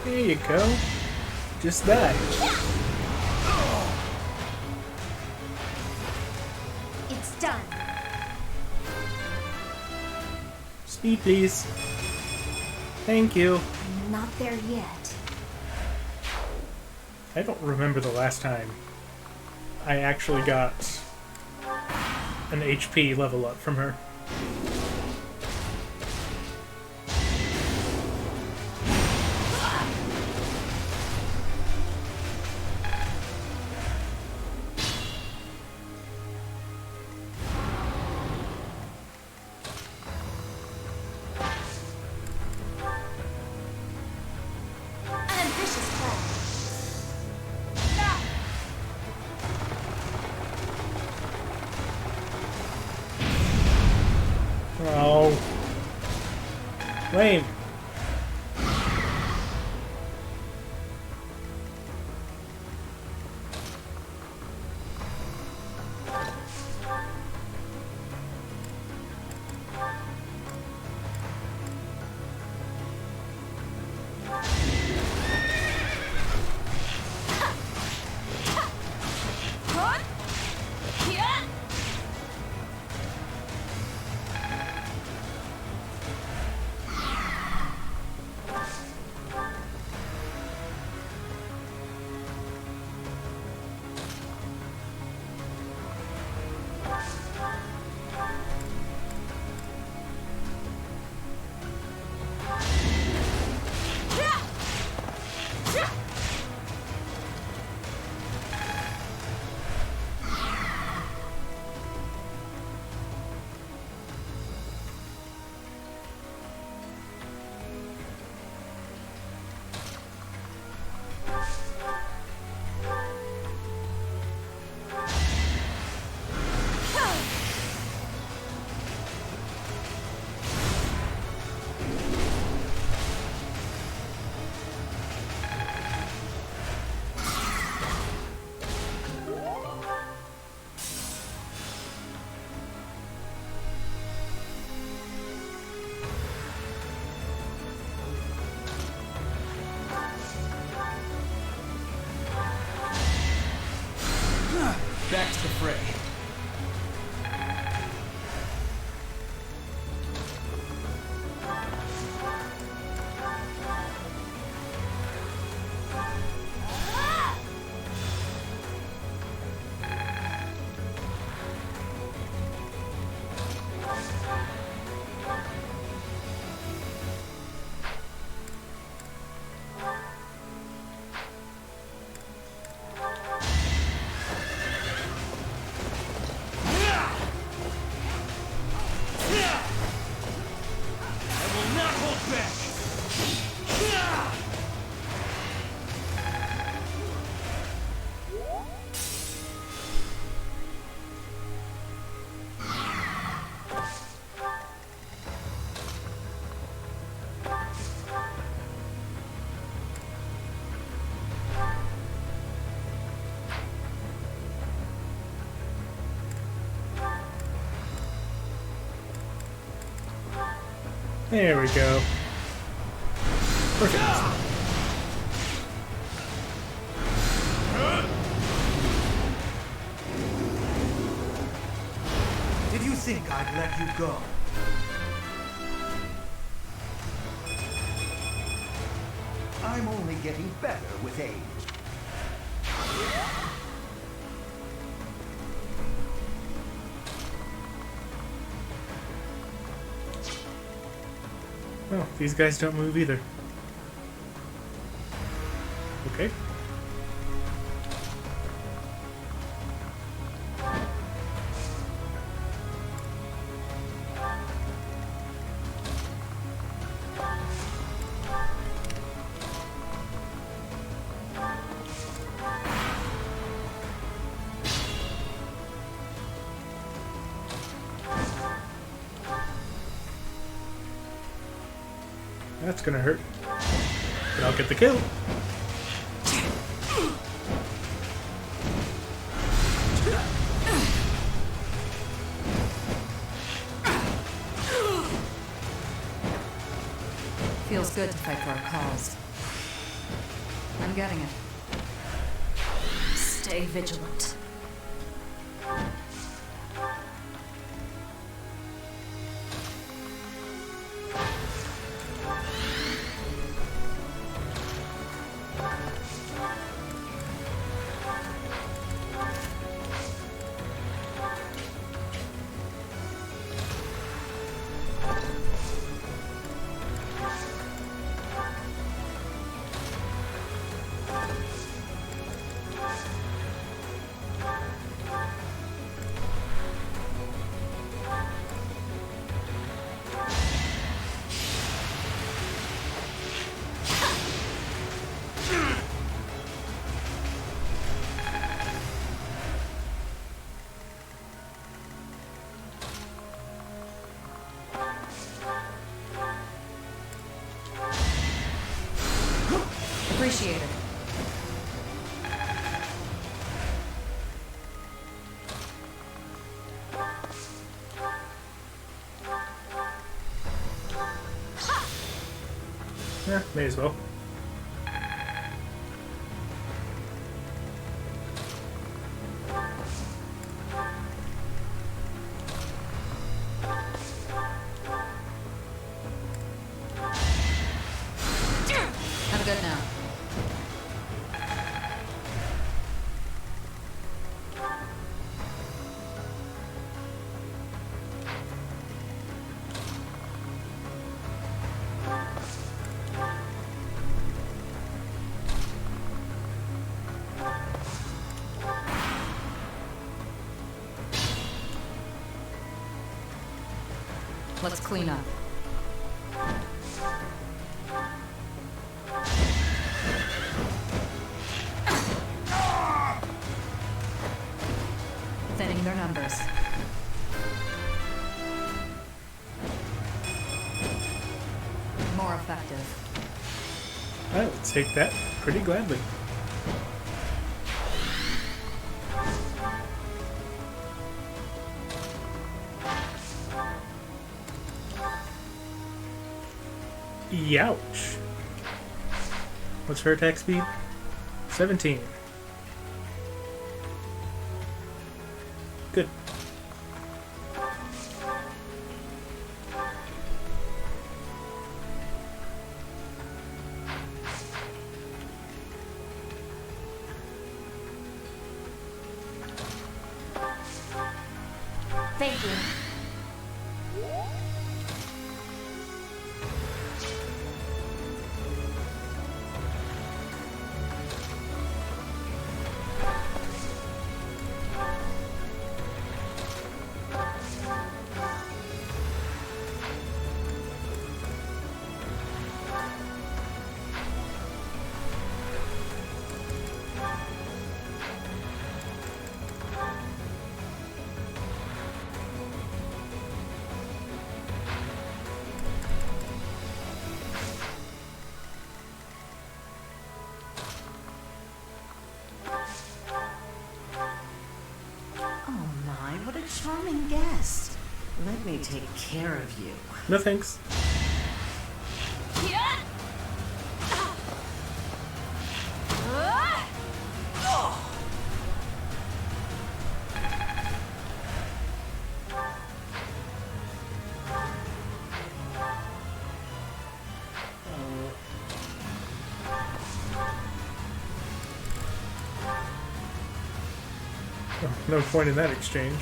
There you go. Just that. It's done. Speed, please. Thank you. Not there yet. I don't remember the last time I actually got an HP level up from her. Oh. Lame. Back to the fray. There we go. Perfect. Did you think I'd let you go? I'm only getting better with age. Oh, these guys don't move either. Okay. That's gonna hurt. But I'll get the kill. Feels good to fight for our cause. I'm getting it. Stay vigilant. Appreciate it. Yeah, may as well. I'm good now. Let's clean up. Thinning their numbers. More effective. I will take that pretty gladly. Youch. What's her attack speed? 17. Good. Thank you. Oh my, what a charming guest. Let me take care of you. No thanks. No point in that exchange.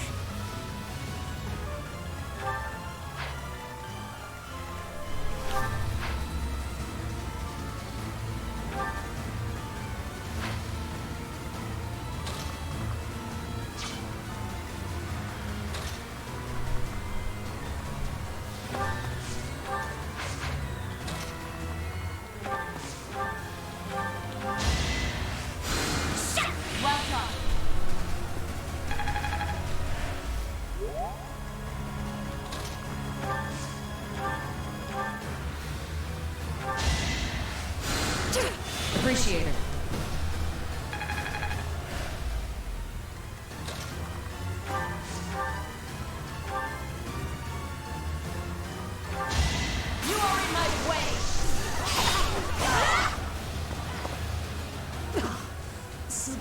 Well done. Appreciate it. You are in my way.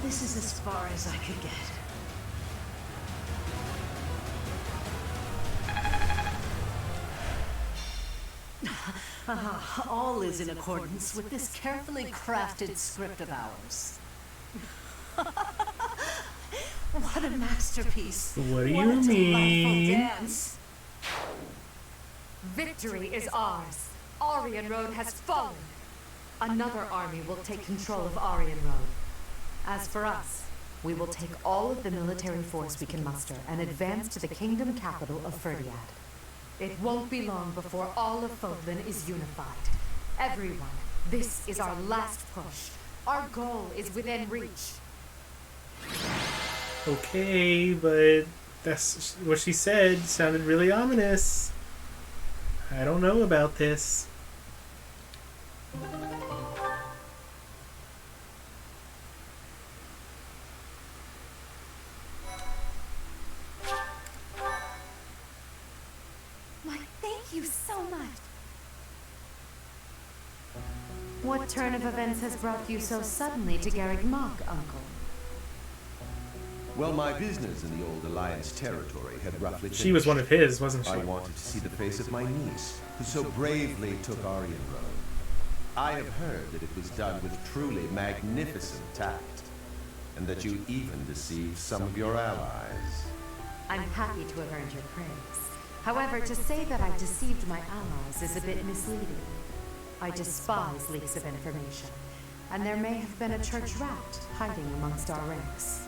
This is as far as I could get. All is in accordance with this carefully crafted script of ours. What a masterpiece. What do What you a delightful mean? dance. Victory is ours. Aryan Road has fallen. Another army will take control of Aryan Road. As for us, we will take all of the military force we can muster and advance to the kingdom capital of Ferdiad. It won't be long before all of Fodlan is unified. Everyone, this is our last push. Our goal is within reach. Okay, but that's what she said. Sounded really ominous. I don't know about this. Why, thank you so much. What turn of events has brought you so suddenly to Garreg Mach, Uncle? Well, my business in the old Alliance territory had roughly She was one of his, wasn't she? I wanted to see the face of my niece, who so bravely took Aryan Road. I have heard that it was done with truly magnificent tact, and that you even deceived some of your allies. I'm happy to have earned your praise. However, to say that I deceived my allies is a bit misleading. I despise leaks of information, and there may have been a church rat hiding amongst our ranks.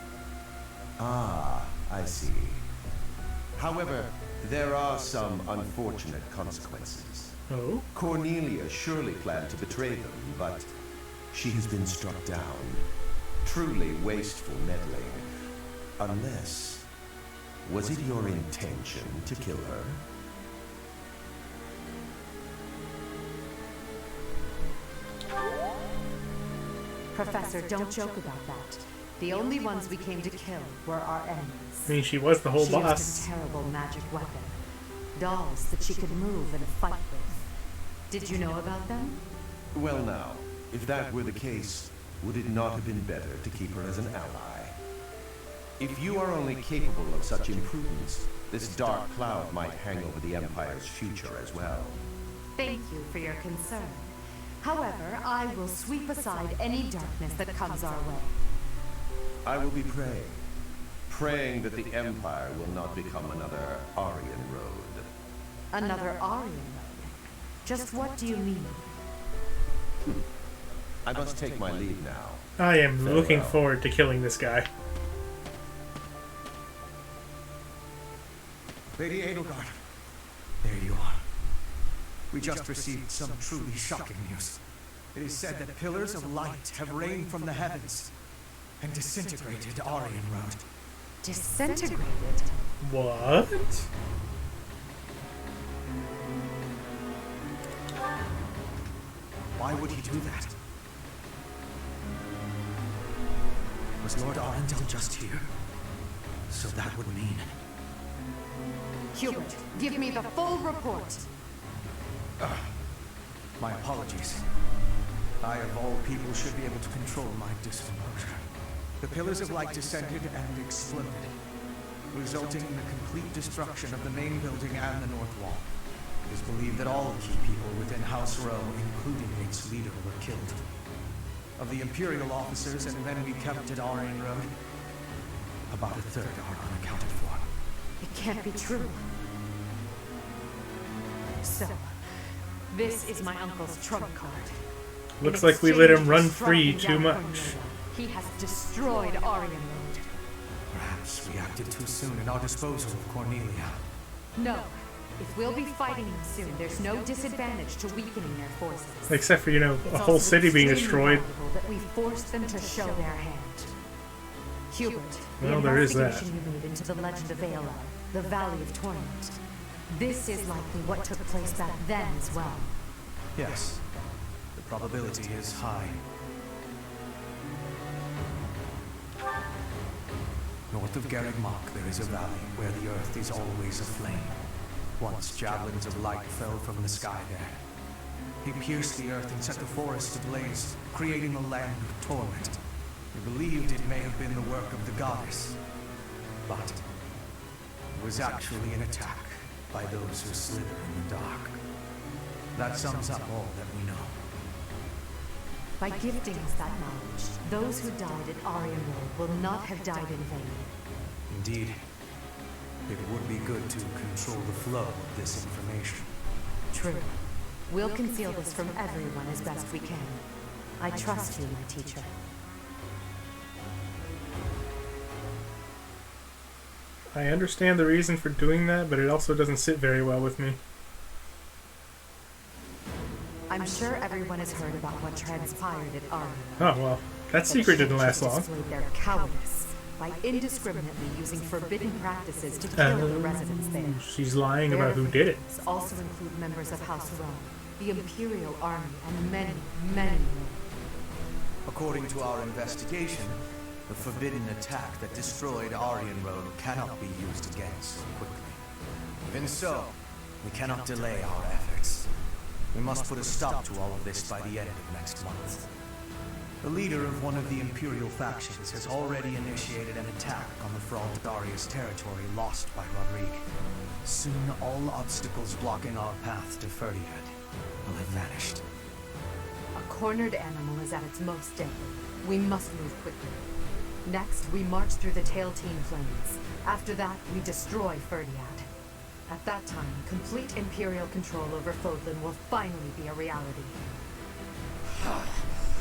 Ah, I see. However, there are some unfortunate consequences. Oh? Cornelia surely planned to betray them, but she has been struck down. Truly wasteful meddling. Unless... was it your intention to kill her? Professor, don't joke about that. The only ones we came to kill were our enemies. I mean, she was the whole She boss. used a terrible magic weapon. Dolls that she could move and fight with. Did you know about them? Well now, if that were the case, would it not have been better to keep her as an ally? If you are only capable of such imprudence, this dark cloud might hang over the Empire's future as well. Thank you for your concern. However, I will sweep aside any darkness that comes our way. I will be praying. Praying that the Empire will not become another Aryan Road. Another Aryan Road? Just what do you mean? I must take my leave now. I am looking Farewell. forward to killing this guy. Lady Edelgard, there you are. We just received some truly shocking news. It is said that pillars of light have rained from the heavens and disintegrated Aryan Road. Disintegrated? What? Why would he do that? Was Lord Arundel just here? So that would mean... Hubert, give me the full report. My apologies. I, of all people, should be able to control my discomposure. The pillars of light descended and exploded, resulting in the complete destruction of the main building and the north wall. It is believed that all key people within House Row, including its leader, were killed. Of the Imperial officers and men we kept at Aryan Road, about a third are unaccounted for. It can't be true. So, this is my uncle's trump card. Looks In like we let him exchange run for free striking too down much. Cornelia, he has destroyed Aryan Road. Perhaps we acted too soon in our disposal of Cornelia. No. If we'll be fighting them soon, there's no disadvantage to weakening their forces. Except for, you know, It's a whole also city being extremely destroyed. valuable that we forced them to show their hand. Hubert, Well, the there is that. investigation you made into the legend of Aela, the Valley of Torment. This is likely what took place back then as well. Yes. The probability is high. North of Garreg Mach, there is a valley where the earth is always aflame. Once javelins of light fell from the sky there. He pierced the earth and set the forest ablaze, creating a land of torment. You believed it may have been the work of the goddess, but it was actually an attack by those who slither in the dark. That sums up all that we know. By gifting us that knowledge, those who died at Aryan Road will not have died in vain. Indeed, it would be good to control the flow of this information. True. We'll conceal this from everyone as best we can. I trust you, my teacher. I understand the reason for doing that, but it also doesn't sit very well with me. I'm sure everyone has heard about what transpired at Aryan. Oh, well, that secret didn't last long. Displayed their cowardice by indiscriminately using forbidden practices to kill the residents there. She's lying about who did it. Also include members of House Rome, the Imperial Army, and many, many more. According to our investigation, the forbidden attack that destroyed Aryan Road cannot be used against quickly. Even so, we cannot delay our efforts. We must put a stop to all of this by the end of next month. The leader of one of the Imperial factions has already initiated an attack on the Fraldarius territory lost by Rodrigue. Soon all obstacles blocking our path to Ferdiad will have vanished. A cornered animal is at its most deadly. We must move quickly. Next, we march through the Tailtean Plains. After that, we destroy Ferdiad. At that time, complete Imperial control over Fodlan will finally be a reality.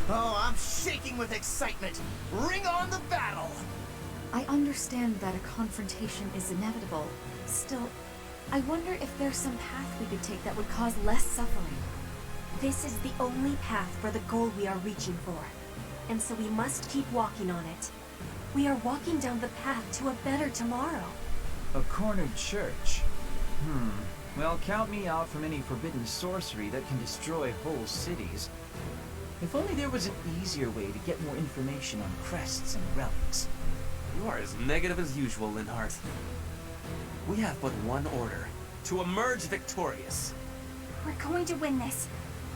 Oh, I'm shaking with excitement! Ring on the battle! I understand that a confrontation is inevitable. Still, I wonder if there's some path we could take that would cause less suffering. This is the only path for the goal we are reaching for. And so we must keep walking on it. We are walking down the path to a better tomorrow. A cornered church. Well, count me out from any forbidden sorcery that can destroy whole cities. If only there was an easier way to get more information on crests and relics. You are as negative as usual, Linhart. We have but one order: to emerge victorious. We're going to win this.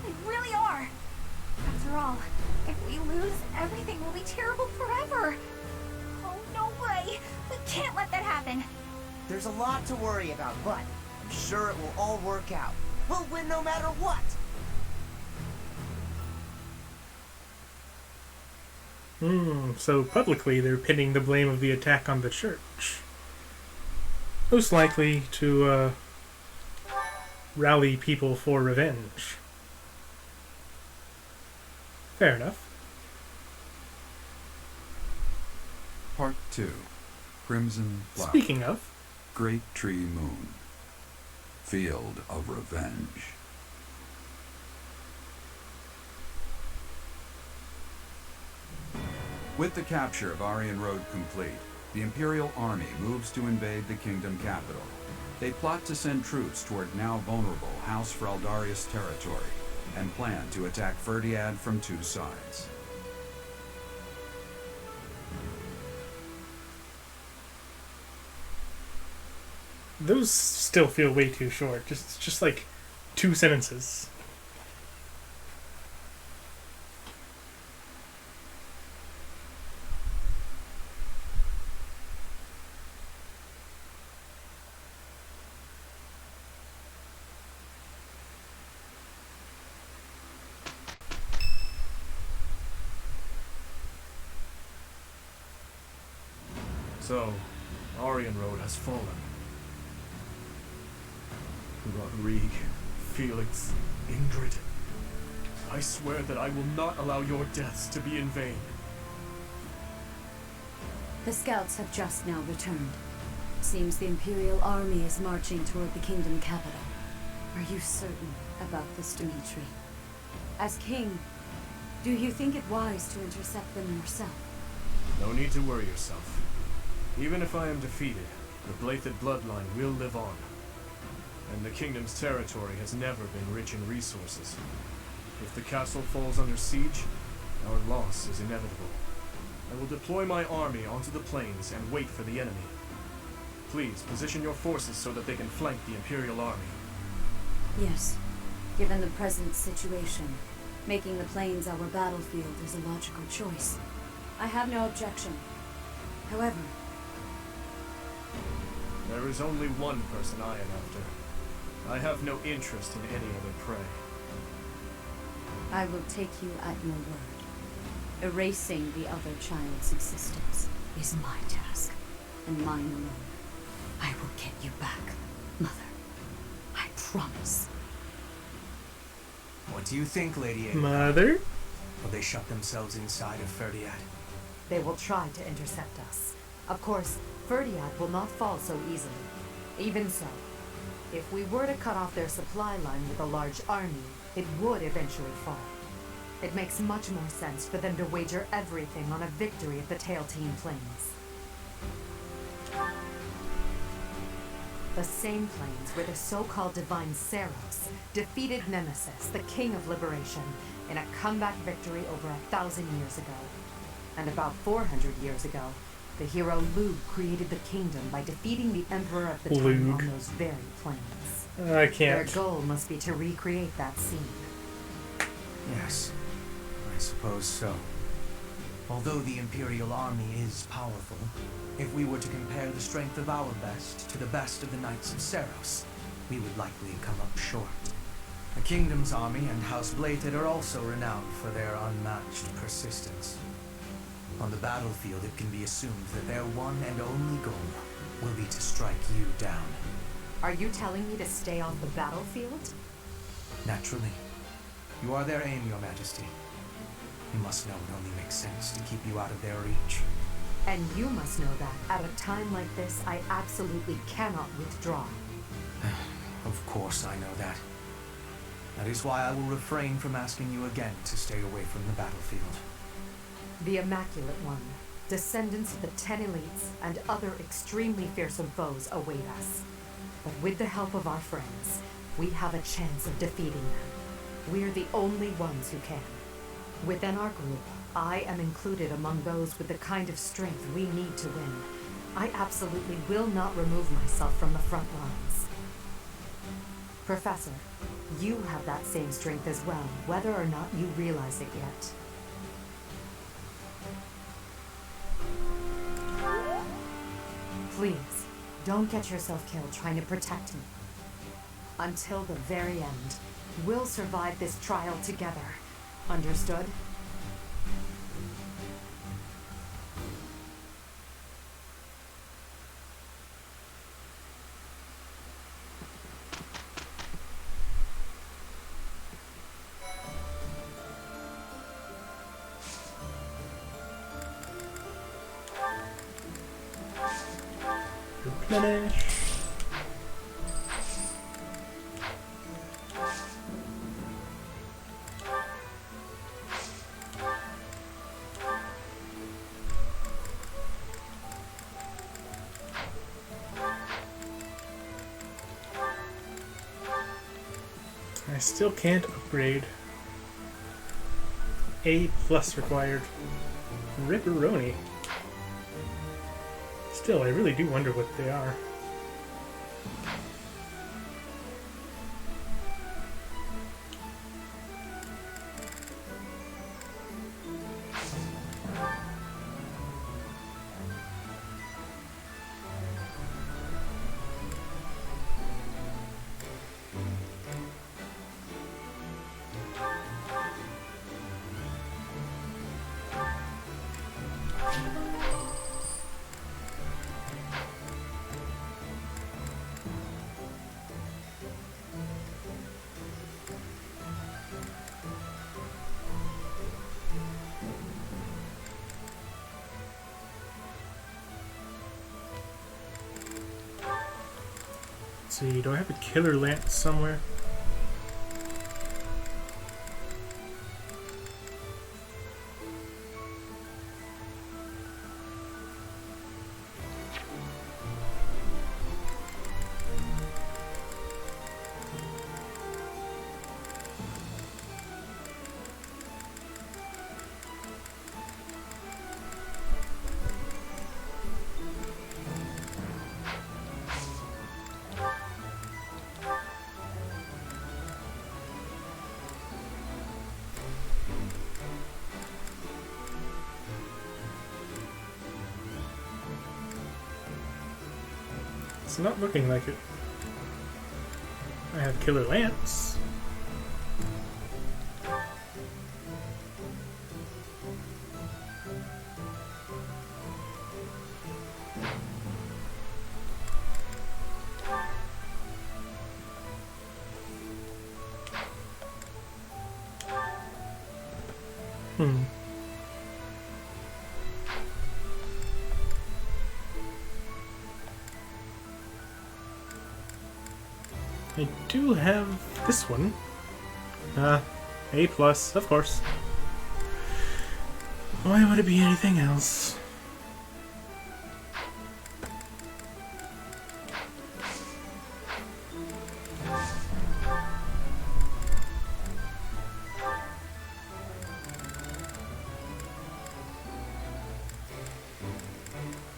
We really are. After all, if we lose, everything will be terrible forever. Oh, no way. We can't let that happen. There's a lot to worry about, but I'm sure it will all work out. We'll win no matter what! So publicly they're pinning the blame of the attack on the church. Most likely to rally people for revenge. Fair enough. Part 2. Crimson Flower. Speaking of, Great Tree Moon. Field of Revenge. With the capture of Aryan Road complete, the Imperial Army moves to invade the kingdom capital. They plot to send troops toward now vulnerable House Fraldarius territory, and plan to attack Ferdiad from two sides. those still feel way too short. Just like 2 sentences. So, Aryan Road has fallen. Rodrigue, Felix, Ingrid, I swear that I will not allow your deaths to be in vain. The scouts have just now returned. Seems the Imperial Army is marching toward the kingdom capital. Are you certain about this, Dimitri? As king, do you think it wise to intercept them yourself? No need to worry yourself. Even if I am defeated, the Blathed bloodline will live on. And the kingdom's territory has never been rich in resources. If the castle falls under siege, our loss is inevitable. I will deploy my army onto the plains and wait for the enemy. Please, position your forces so that they can flank the Imperial Army. Yes. Given the present situation, making the plains our battlefield is a logical choice. I have no objection. However, there is only one person I am after. I have no interest in any other prey. I will take you at your word. Erasing the other child's existence is my task, and mine alone. I will get you back, Mother. I promise. What do you think, Lady Ada? Mother? Will they shut themselves inside of Ferdiad? They will try to intercept us. Of course, Ferdiad will not fall so easily. Even so, if we were to cut off their supply line with a large army, it would eventually fall. It makes much more sense for them to wager everything on a victory at the Tailtean Plains. The same plains where the so-called divine Seros defeated Nemesis, the King of Liberation, in a comeback victory over 1,000 years ago. And about 400 years ago, the hero Lug created the kingdom by defeating the Emperor of the time on those very plains. I can't. Their goal must be to recreate that scene. Yes, I suppose so. Although the Imperial Army is powerful, if we were to compare the strength of our best to the best of the Knights of Seros, we would likely come up short. The Kingdom's army and House Blated are also renowned for their unmatched persistence. On the battlefield, it can be assumed that their one and only goal will be to strike you down. Are you telling me to stay off the battlefield? Naturally. You are their aim, Your Majesty. You must know it only makes sense to keep you out of their reach. And you must know that, at a time like this, I absolutely cannot withdraw. Of course I know that. That is why I will refrain from asking you again to stay away from the battlefield. The Immaculate One, descendants of the 10 elites, and other extremely fearsome foes await us. But with the help of our friends, we have a chance of defeating them. We're the only ones who can. Within our group, I am included among those with the kind of strength we need to win. I absolutely will not remove myself from the front lines. Professor, you have that same strength as well, whether or not you realize it yet. Please, don't get yourself killed trying to protect me. Until the very end, we'll survive this trial together. Understood? Replenish. I still can't upgrade. A+ required. Ripperoni. Still, I really do wonder what they are. Let's see, do I have a killer lance somewhere? It's not looking like it. I have Killer Lance. I do have this one. A plus, of course. Why would it be anything else?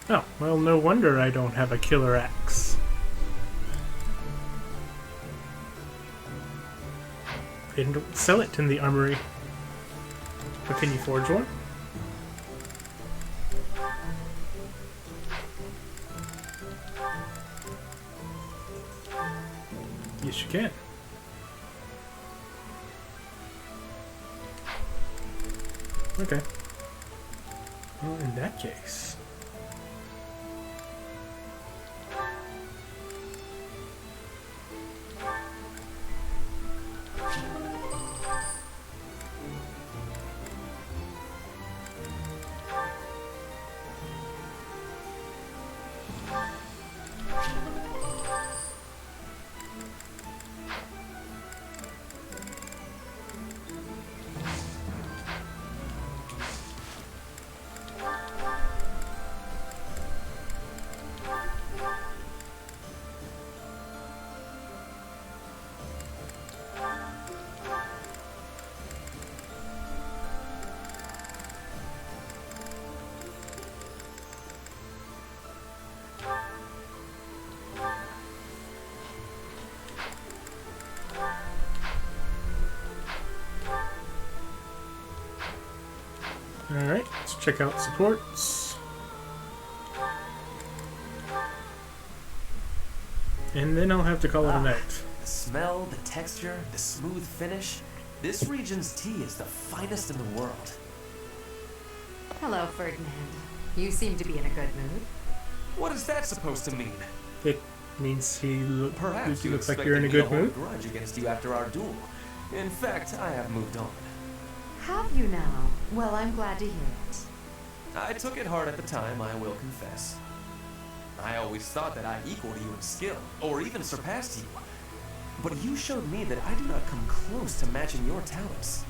Oh, well, no wonder I don't have a killer axe. They don't sell it in the armory. But can you forge one? Yes, you can. Okay. Well, in that case... Alright, let's check out supports. And then I'll have to call it a night. The smell, the texture, the smooth finish. This region's tea is the finest in the world. Hello, Ferdinand. You seem to be in a good mood. What is that supposed to mean? It means Perhaps he you looks like you're in a good mood. Grudge against you after our duel. In fact, I have moved on. Have you now? Well, I'm glad to hear it. I took it hard at the time, I will confess. I always thought that I equaled you in skill, or even surpassed you. But you showed me that I do not come close to matching your talents.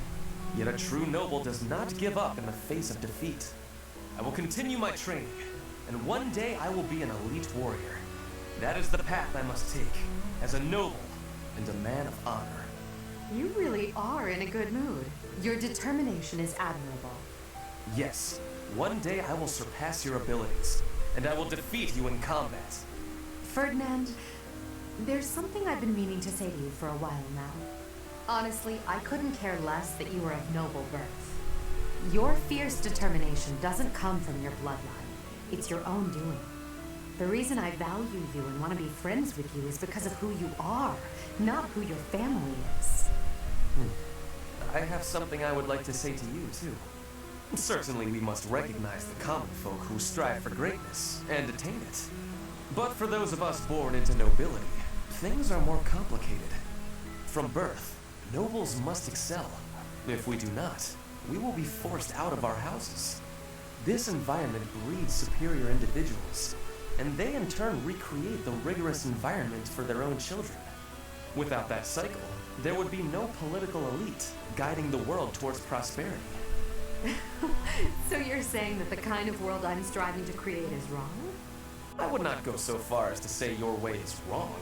Yet a true noble does not give up in the face of defeat. I will continue my training, and one day I will be an elite warrior. That is the path I must take, as a noble and a man of honor. You really are in a good mood. Your determination is admirable. Yes, one day I will surpass your abilities, and I will defeat you in combat. Ferdinand, there's something I've been meaning to say to you for a while now. Honestly, I couldn't care less that you were of noble birth. Your fierce determination doesn't come from your bloodline. It's your own doing. The reason I value you and want to be friends with you is because of who you are, not who your family is. I have something I would like to say to you, too. Certainly we must recognize the common folk who strive for greatness and attain it. But for those of us born into nobility, things are more complicated. From birth, nobles must excel. If we do not, we will be forced out of our houses. This environment breeds superior individuals, and they in turn recreate the rigorous environment for their own children. Without that cycle, there would be no political elite guiding the world towards prosperity. So you're saying that the kind of world I'm striving to create is wrong? I would not go so far as to say your way is wrong,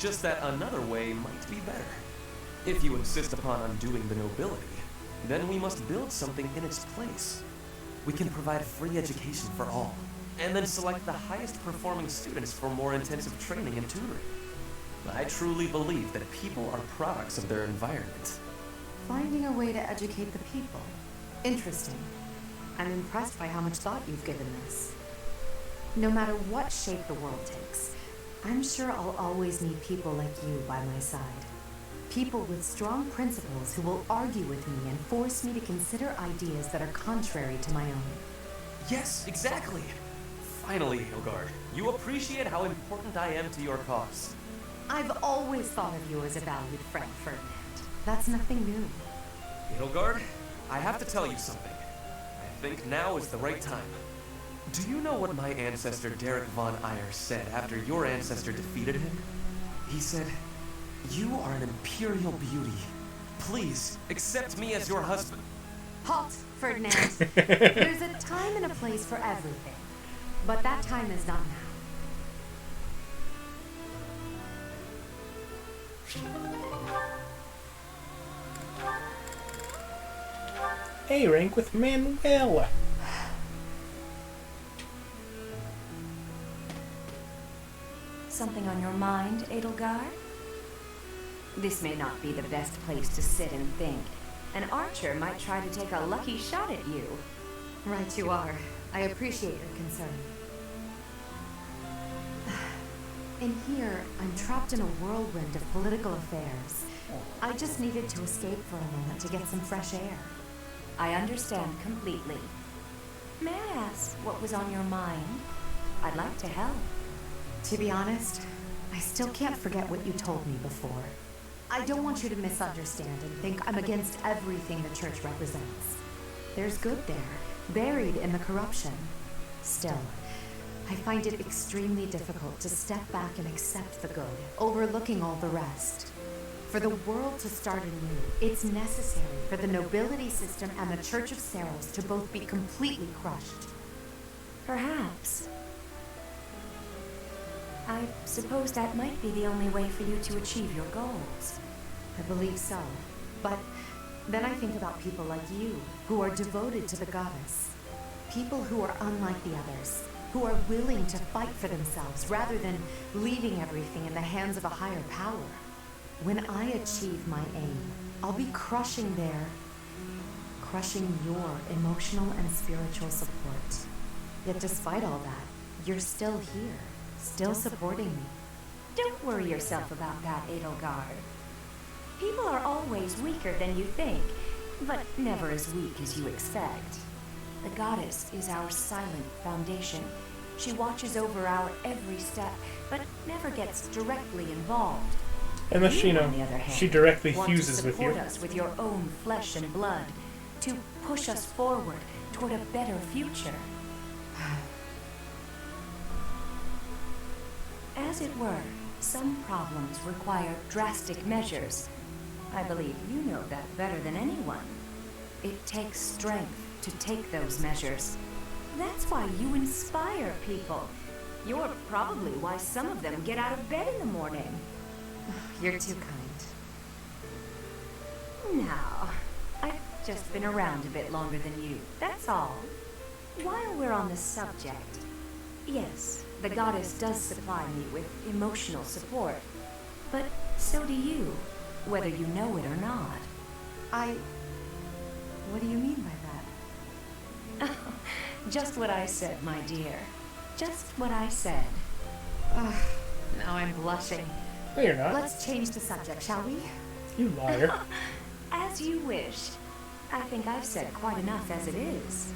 just that another way might be better. If you insist upon undoing the nobility, then we must build something in its place. We can provide free education for all, and then select the highest performing students for more intensive training and tutoring. I truly believe that people are products of their environment. Finding a way to educate the people. Interesting. I'm impressed by how much thought you've given this. No matter what shape the world takes, I'm sure I'll always need people like you by my side. People with strong principles who will argue with me and force me to consider ideas that are contrary to my own. Yes, exactly. Finally, Edelgard, you appreciate how important I am to your cause. I've always thought of you as a valued friend, Ferdinand. That's nothing new. Edelgard, I have to tell you something. I think now is the right time. Do you know what my ancestor Derek von Eyre said after your ancestor defeated him? He said, "You are an imperial beauty. Please, accept me as your husband." Halt, Ferdinand. There's a time and a place for everything. But that time is not now. A rank with Manuel. Something on your mind, Edelgard? This may not be the best place to sit and think. An archer might try to take a lucky shot at you. Right you are. I appreciate your concern. In here, I'm trapped in a whirlwind of political affairs. I just needed to escape for a moment to get some fresh air. I understand completely. May I ask what was on your mind? I'd like to help. To be honest, I still can't forget what you told me before. I don't want you to misunderstand and think I'm against everything the church represents. There's good there, buried in the corruption. Still, I find it extremely difficult to step back and accept the good, overlooking all the rest. For the world to start anew, it's necessary for the nobility system and the Church of Seros to both be completely crushed. Perhaps. I suppose that might be the only way for you to achieve your goals. I believe so. But then I think about people like you, who are devoted to the goddess. People who are unlike the others, who are willing to fight for themselves rather than leaving everything in the hands of a higher power. When I achieve my aim, I'll be crushing your emotional and spiritual support. Yet despite all that, you're still here, still supporting me. Don't worry yourself about that, Edelgard. People are always weaker than you think, but never as weak as you expect. The goddess is our silent foundation. She watches over our every step, but never gets directly involved. Unless, You, you know, on the other hand, she directly want fuses to with you. support us with your own flesh and blood, to push us forward toward a better future. As it were, some problems require drastic measures. I believe you know that better than anyone. It takes strength to take those measures. That's why you inspire people. You're probably why some of them get out of bed in the morning. You're too kind. Now, I've just been around a bit longer than you, that's all. While we're on the subject, yes, the goddess does supply me with emotional support, but so do you, whether you know it or not. What do you mean by that? Just what I said, my dear. Just what I said. Now I'm blushing. No, you're not. Let's change the subject, shall we? You liar. As you wish. I think I've said quite enough as it is.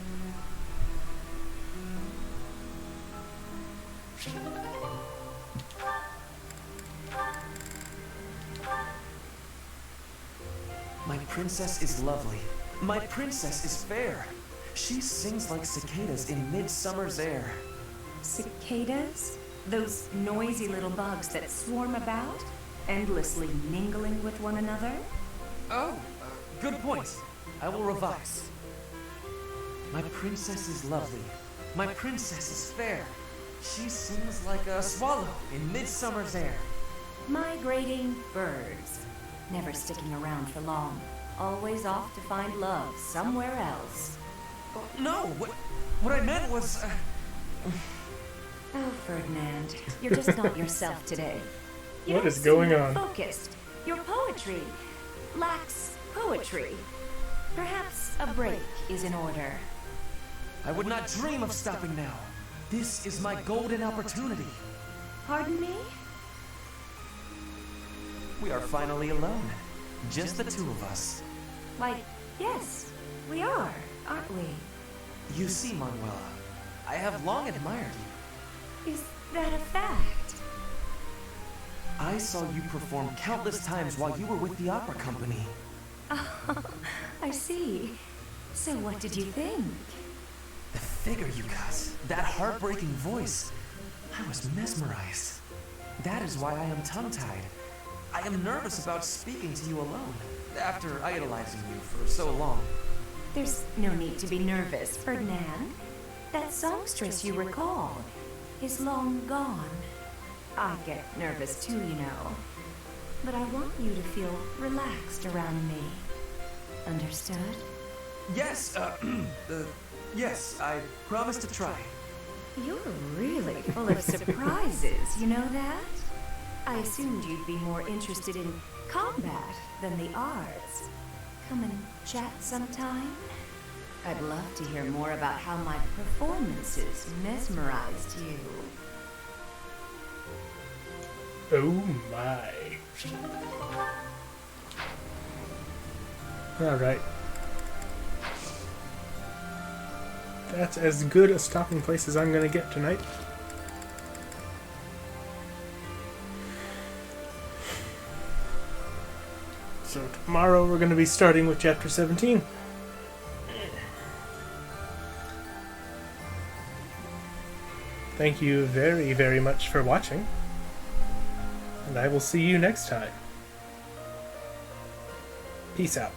My princess is lovely. My princess is fair. She sings like cicadas in midsummer's air. Cicadas? Those noisy little bugs that swarm about, endlessly mingling with one another? Oh, good point. I will revise. My princess is lovely. My princess is fair. She sings like a swallow in midsummer's air. Migrating birds. Never sticking around for long. Always off to find love somewhere else. No, what I meant was... Oh, Ferdinand, you're just not yourself today. You What don't is going seem on? Focused. Your poetry lacks poetry. Perhaps a break is in order. I would not dream of stopping now. This is my golden opportunity. Pardon me? We are finally alone. Just the two of us. Why, yes, we are, aren't we? You see, Manuela, I have long admired you. Is that a fact? I saw you perform countless times while you were with the opera company. Oh, I see. So what did you think? The figure you cut, that heartbreaking voice, I was mesmerized. That is why I am tongue-tied. I am nervous about speaking to you alone, after idolizing you for so long. There's no need to be nervous, Ferdinand. That songstress you recall is long gone. I get nervous too, you know. But I want you to feel relaxed around me. Understood? Yes, yes, I promise to try. You're really full of surprises, you know that? I assumed you'd be more interested in combat than the arts. Come and chat sometime? I'd love to hear more about how my performances mesmerized you. Oh my. Alright. That's as good a stopping place as I'm gonna get tonight. So tomorrow we're gonna be starting with chapter 17. Thank you very, very much for watching. And I will see you next time. Peace out.